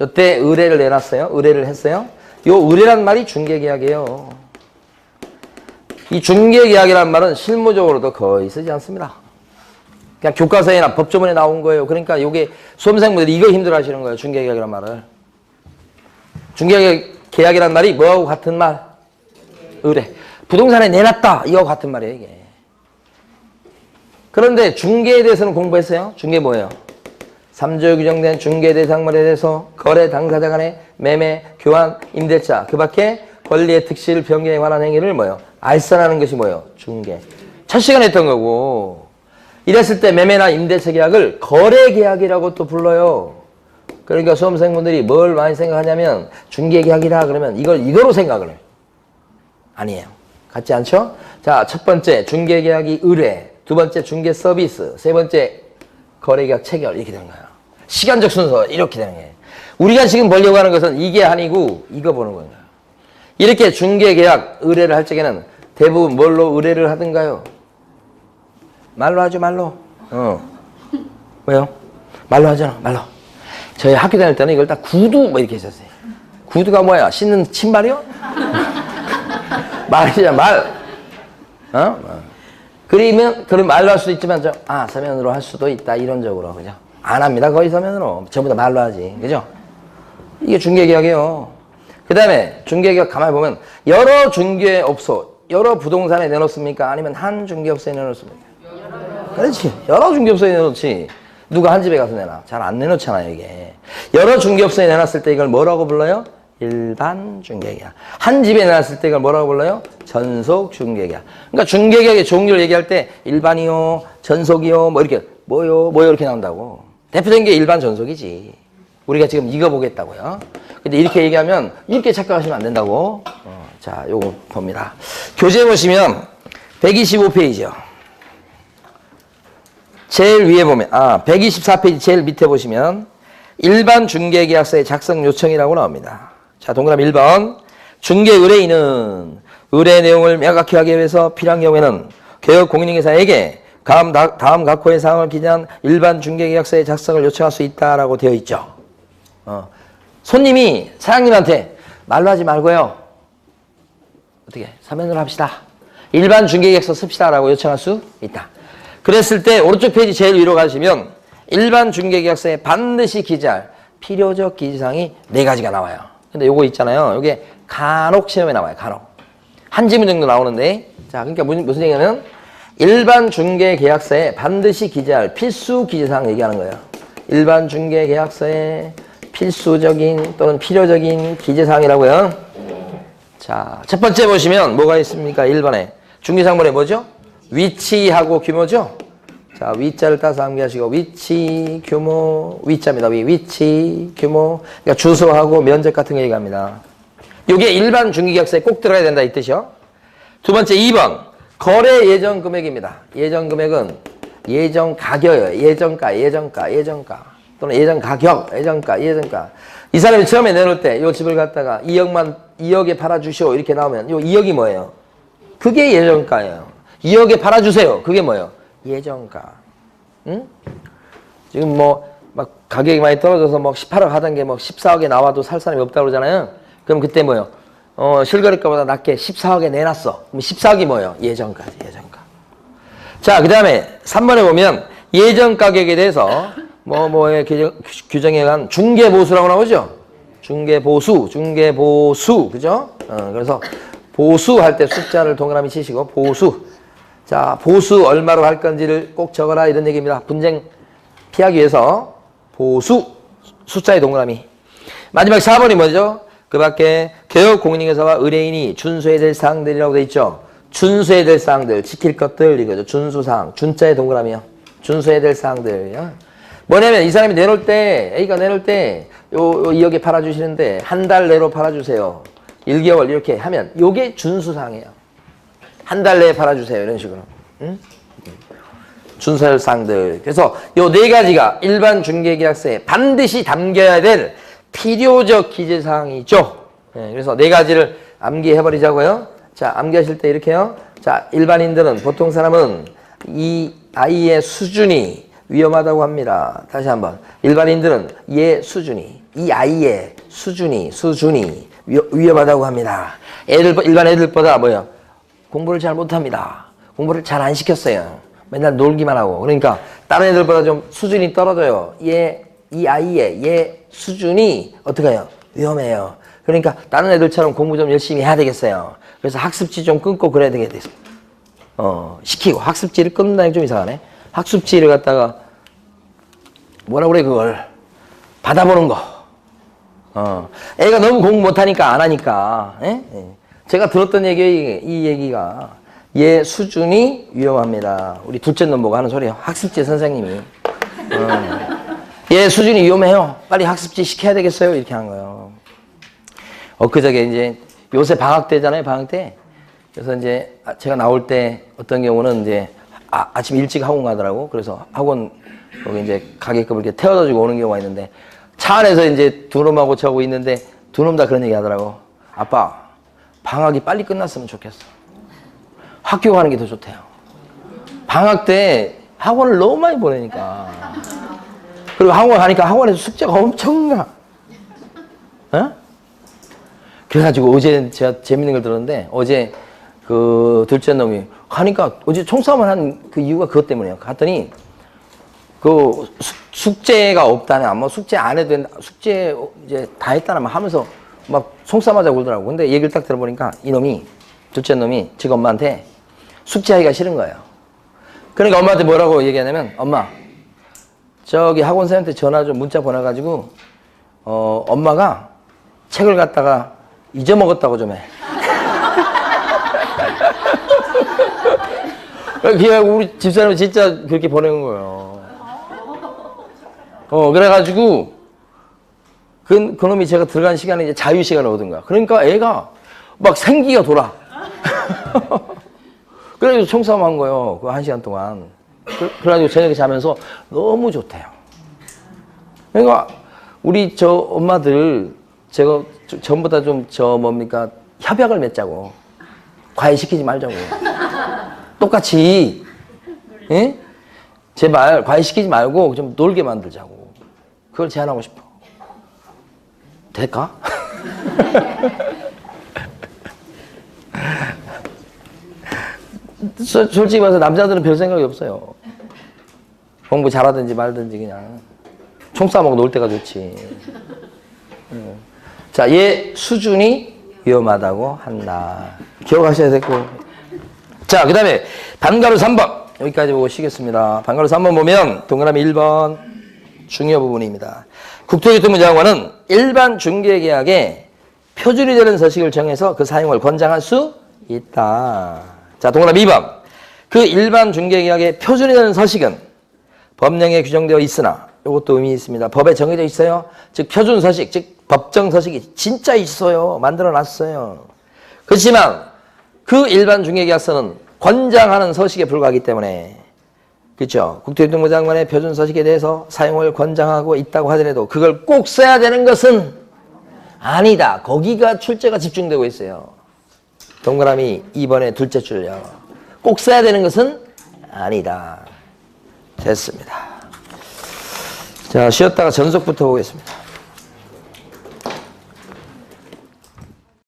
이때 의뢰를 내놨어요. 의뢰를 했어요. 요 의뢰란 말이 중개계약이에요. 이 중개계약이란 말은 실무적으로도 거의 쓰지 않습니다. 그냥 교과서에나 법조문에 나온 거예요. 그러니까 이게 수험생분들이 이거 힘들어 하시는 거예요. 중개계약이란 말을. 중개계약이란 말이 뭐하고 같은 말? 의뢰. 부동산에 내놨다. 이거 같은 말이에요, 이게. 그런데 중개에 대해서는 공부했어요. 중개 뭐예요? 3조에 규정된 중개 대상물에 대해서 거래 당사자 간의 매매, 교환, 임대차 그 밖에 권리의 특실, 변경에 관한 행위를 뭐예요? 알선하는 것이 뭐예요? 중개. 첫 시간에 했던 거고 이랬을 때 매매나 임대차 계약을 거래계약이라고 또 불러요. 그러니까 수험생분들이 뭘 많이 생각하냐면 중개계약이라 그러면 이거로 생각을 해요. 아니에요. 같지 않죠? 자, 첫 번째 중개계약이 의뢰, 두 번째 중개 서비스, 세 번째 거래계약 체결 이렇게 되는 거예요. 시간적 순서 이렇게 되는 거예요. 우리가 지금 보려고 하는 것은 이게 아니고 이거 보는 거예요. 이렇게 중개계약 의뢰를 할 적에는 대부분 뭘로 의뢰를 하던가요? 말로 하죠, 말로. 왜요? 말로 하잖아, 말로. 저희 학교 다닐 때는 이걸 다 구두 뭐 이렇게 했었어요. 구두가 뭐야? 신는 신발이요? 말이잖아, 말. 그럼 말로 할 수도 있지만 서면으로 할 수도 있다 이론적으로, 그죠? 안 합니다, 거의 서면으로. 전부 다 말로 하지, 그죠? 이게 중개계약이에요. 그 다음에 중개계약 가만히 보면 여러 중개업소, 여러 부동산에 내놓습니까? 아니면 한 중개업소에 내놓습니까? 그렇지. 여러 중개업소에 내놓지. 누가 한 집에 가서 내놔? 잘 안 내놓잖아요, 이게. 여러 중개업소에 내놨을 때 이걸 뭐라고 불러요? 일반 중개계약. 한 집에 내놨을 때 이걸 뭐라고 불러요? 전속 중개계약. 그러니까 중개계약의 종류를 얘기할 때 일반이요, 전속이요, 뭐 이렇게 뭐요 이렇게 나온다고. 대표적인 게 일반 전속이지. 우리가 지금 이거 보겠다고요. 근데 이렇게 얘기하면 이렇게 착각하시면 안 된다고. 자, 요거 봅니다. 교재 보시면 125페이지요. 제일 위에 보면 124페이지 제일 밑에 보시면 일반 중개계약서의 작성 요청이라고 나옵니다. 자, 동그라미 1번. 중개 의뢰인은 의뢰 내용을 명확히 하기 위해서 필요한 경우에는 개업 공인중개사에게 다음 각 호의 사항을 기재한 일반 중개계약서의 작성을 요청할 수 있다라고 되어 있죠. 손님이 사장님한테 말로 하지 말고요. 어떻게? 서면으로 합시다. 일반 중개계약서 씁시다라고 요청할 수 있다. 그랬을 때 오른쪽 페이지 제일 위로 가시면 일반 중개계약서에 반드시 기재할 필요적 기재사항이 4가지가 나와요. 근데 요거 있잖아요. 요게 간혹 시험에 나와요. 간혹. 한 지문 정도 나오는데, 자, 그러니까 무슨 얘기냐면 일반 중개계약서에 반드시 기재할 필수 기재사항 얘기하는 거예요. 일반 중개계약서에 필수적인 또는 필요적인 기재사항이라고요. 자, 첫 번째 보시면 뭐가 있습니까? 1번에 중개상물에 뭐죠? 위치하고 규모죠? 자, 위자를 따서 암기하시고 위치, 규모, 위자입니다. 위치, 규모. 그러니까 주소하고 면적 같은 거 얘기합니다. 이게 일반 중개계약서에 꼭 들어가야 된다 이 뜻이요. 두 번째 2번 거래 예정 금액입니다. 예정 금액은 예정 가격이에요. 예정가 또는 예정 가격, 예정가. 이 사람이 처음에 내놓을 때 이 집을 갖다가 2억에 팔아주시오 이렇게 나오면 이 2억이 뭐예요? 그게 예정가예요. 2억에 팔아주세요. 그게 뭐예요? 예정가. 응? 지금 막 가격이 많이 떨어져서 18억 하던 게 14억에 나와도 살 사람이 없다고 그러잖아요. 그럼 그때 뭐예요? 실거래가보다 낮게 14억에 내놨어. 그럼 14억이 뭐예요? 예정가지, 예정가. 자, 그 다음에 3번에 보면 예정 가격에 대해서 뭐의 규정에 의한 중개보수라고 나오죠? 중개보수, 그죠? 그래서 보수할 때 숫자를 동그라미 치시고 보수. 자, 보수 얼마로 할 건지를 꼭 적어라 이런 얘기입니다. 분쟁 피하기 위해서 보수 숫자의 동그라미. 마지막 4번이 뭐죠? 그 밖에 개혁 공인중개사와 의뢰인이 준수해야 될 사항들이라고 돼 있죠. 준수해야 될 사항들, 지킬 것들 이거죠. 준수사항, 준자의 동그라미요. 준수해야 될 사항들. 뭐냐면 이 사람이 내놓을 때, A가 내놓을 때 요 2억에 팔아주시는데 한 달 내로 팔아주세요. 1개월 이렇게 하면 요게 준수사항이에요. 한 달 내에 팔아주세요. 이런 식으로. 응? 준수할 사항들. 그래서 요 네 가지가 일반 중개계약서에 반드시 담겨야 될 필요적 기재사항이 있죠. 네, 그래서 네 가지를 암기해버리자고요. 자, 암기하실 때 이렇게요. 자, 일반인들은, 보통 사람은 이 아이의 수준이 위험하다고 합니다. 다시 한번. 일반인들은 얘 수준이, 이 아이의 수준이 위험하다고 합니다. 일반 애들보다 뭐예요? 공부를 잘 못합니다. 공부를 잘 안 시켰어요. 맨날 놀기만 하고. 그러니까 다른 애들보다 좀 수준이 떨어져요. 이 아이의 얘 수준이 어떻게 해요? 위험해요. 그러니까 다른 애들처럼 공부 좀 열심히 해야 되겠어요. 그래서 학습지 좀 끊고 그래야 되겠어요. 시키고. 학습지를 끊는다는 게 좀 이상하네. 학습지를 갖다가 뭐라 그래 그걸 받아보는 거. 애가 너무 공부 못하니까 안 하니까. 제가 들었던 이 얘기가 얘 수준이 위험합니다. 우리 둘째 놈 보고 하는 소리예요. 학습지 선생님이. 얘 수준이 위험해요. 빨리 학습지 시켜야 되겠어요. 이렇게 한 거예요. 엊그저께 이제 요새 방학 때잖아요. 방학 때. 그래서 이제 제가 나올 때 어떤 경우는 이제 아침 일찍 학원 가더라고. 그래서 학원 거기 이제 가게급을 이렇게 태워다 주고 오는 경우가 있는데 차 안에서 이제 두 놈하고 저하고 있는데 두 놈 다 그런 얘기 하더라고. 아빠, 방학이 빨리 끝났으면 좋겠어. 학교 가는 게 더 좋대요. 방학 때 학원을 너무 많이 보내니까. 그리고 학원 가니까 학원에서 숙제가 엄청나. 그래가지고 어제 제가 재밌는 걸 들었는데 어제 그 둘째 놈이 가니까 어제 총싸움을 한 그 이유가 그것 때문이에요. 갔더니 그 숙제가 없다는, 뭐 숙제 안 해도 된다, 숙제 이제 다 했다나 막 하면서 막 총싸움하자고 그러더라고. 근데 얘기를 딱 들어보니까 이놈이, 둘째 놈이 지금 엄마한테 숙제하기가 싫은 거예요. 그러니까 엄마한테 뭐라고 얘기하냐면, 엄마, 저기 학원생한테 전화 좀 문자 보내가지고, 엄마가 책을 갖다가 잊어먹었다고 좀 해. 그냥 우리 집사람이 진짜 그렇게 보내는 거예요. 그래가지고, 그놈이 제가 들어간 시간에 이제 자유 시간을 얻은 거야. 그러니까 애가 막 생기가 돌아. 그래서 총싸움 한 거예요. 그 1시간 동안. 그래가지고 저녁에 자면서 너무 좋대요. 그러니까 우리 저 엄마들, 제가 전부 다 좀 협약을 맺자고. 과외시키지 말자고. 똑같이, 예? 제발 과외시키지 말고 좀 놀게 만들자고. 그걸 제안하고 싶어. 될까? 솔직히 말해서 남자들은 별 생각이 없어요. 공부 잘하든지 말든지 그냥 총싸움하고 놀 때가 좋지. 자, 얘 수준이 위험하다고 한다. 기억하셔야 되고. 자, 그 다음에 반가루 3번. 여기까지 보고 쉬겠습니다. 반가루 3번 보면 동그라미 1번 중요 부분입니다. 국토교통부 장관은 일반 중개계약에 표준이 되는 서식을 정해서 그 사용을 권장할 수 있다. 자, 동그라미 2번. 그 일반 중개계약에 표준이 되는 서식은 법령에 규정되어 있으나 이것도 의미 있습니다. 법에 정해져 있어요. 즉 표준 서식, 즉 법정 서식이 진짜 있어요. 만들어 놨어요. 그렇지만 그 일반 중개계약서는 권장하는 서식에 불과하기 때문에, 그렇죠? 국토교통부 장관의 표준 서식에 대해서 사용을 권장하고 있다고 하더라도 그걸 꼭 써야 되는 것은 아니다. 거기가 출제가 집중되고 있어요. 동그라미 2번의 둘째 줄요. 꼭 써야 되는 것은 아니다. 됐습니다. 자, 쉬었다가 전속부터 보겠습니다.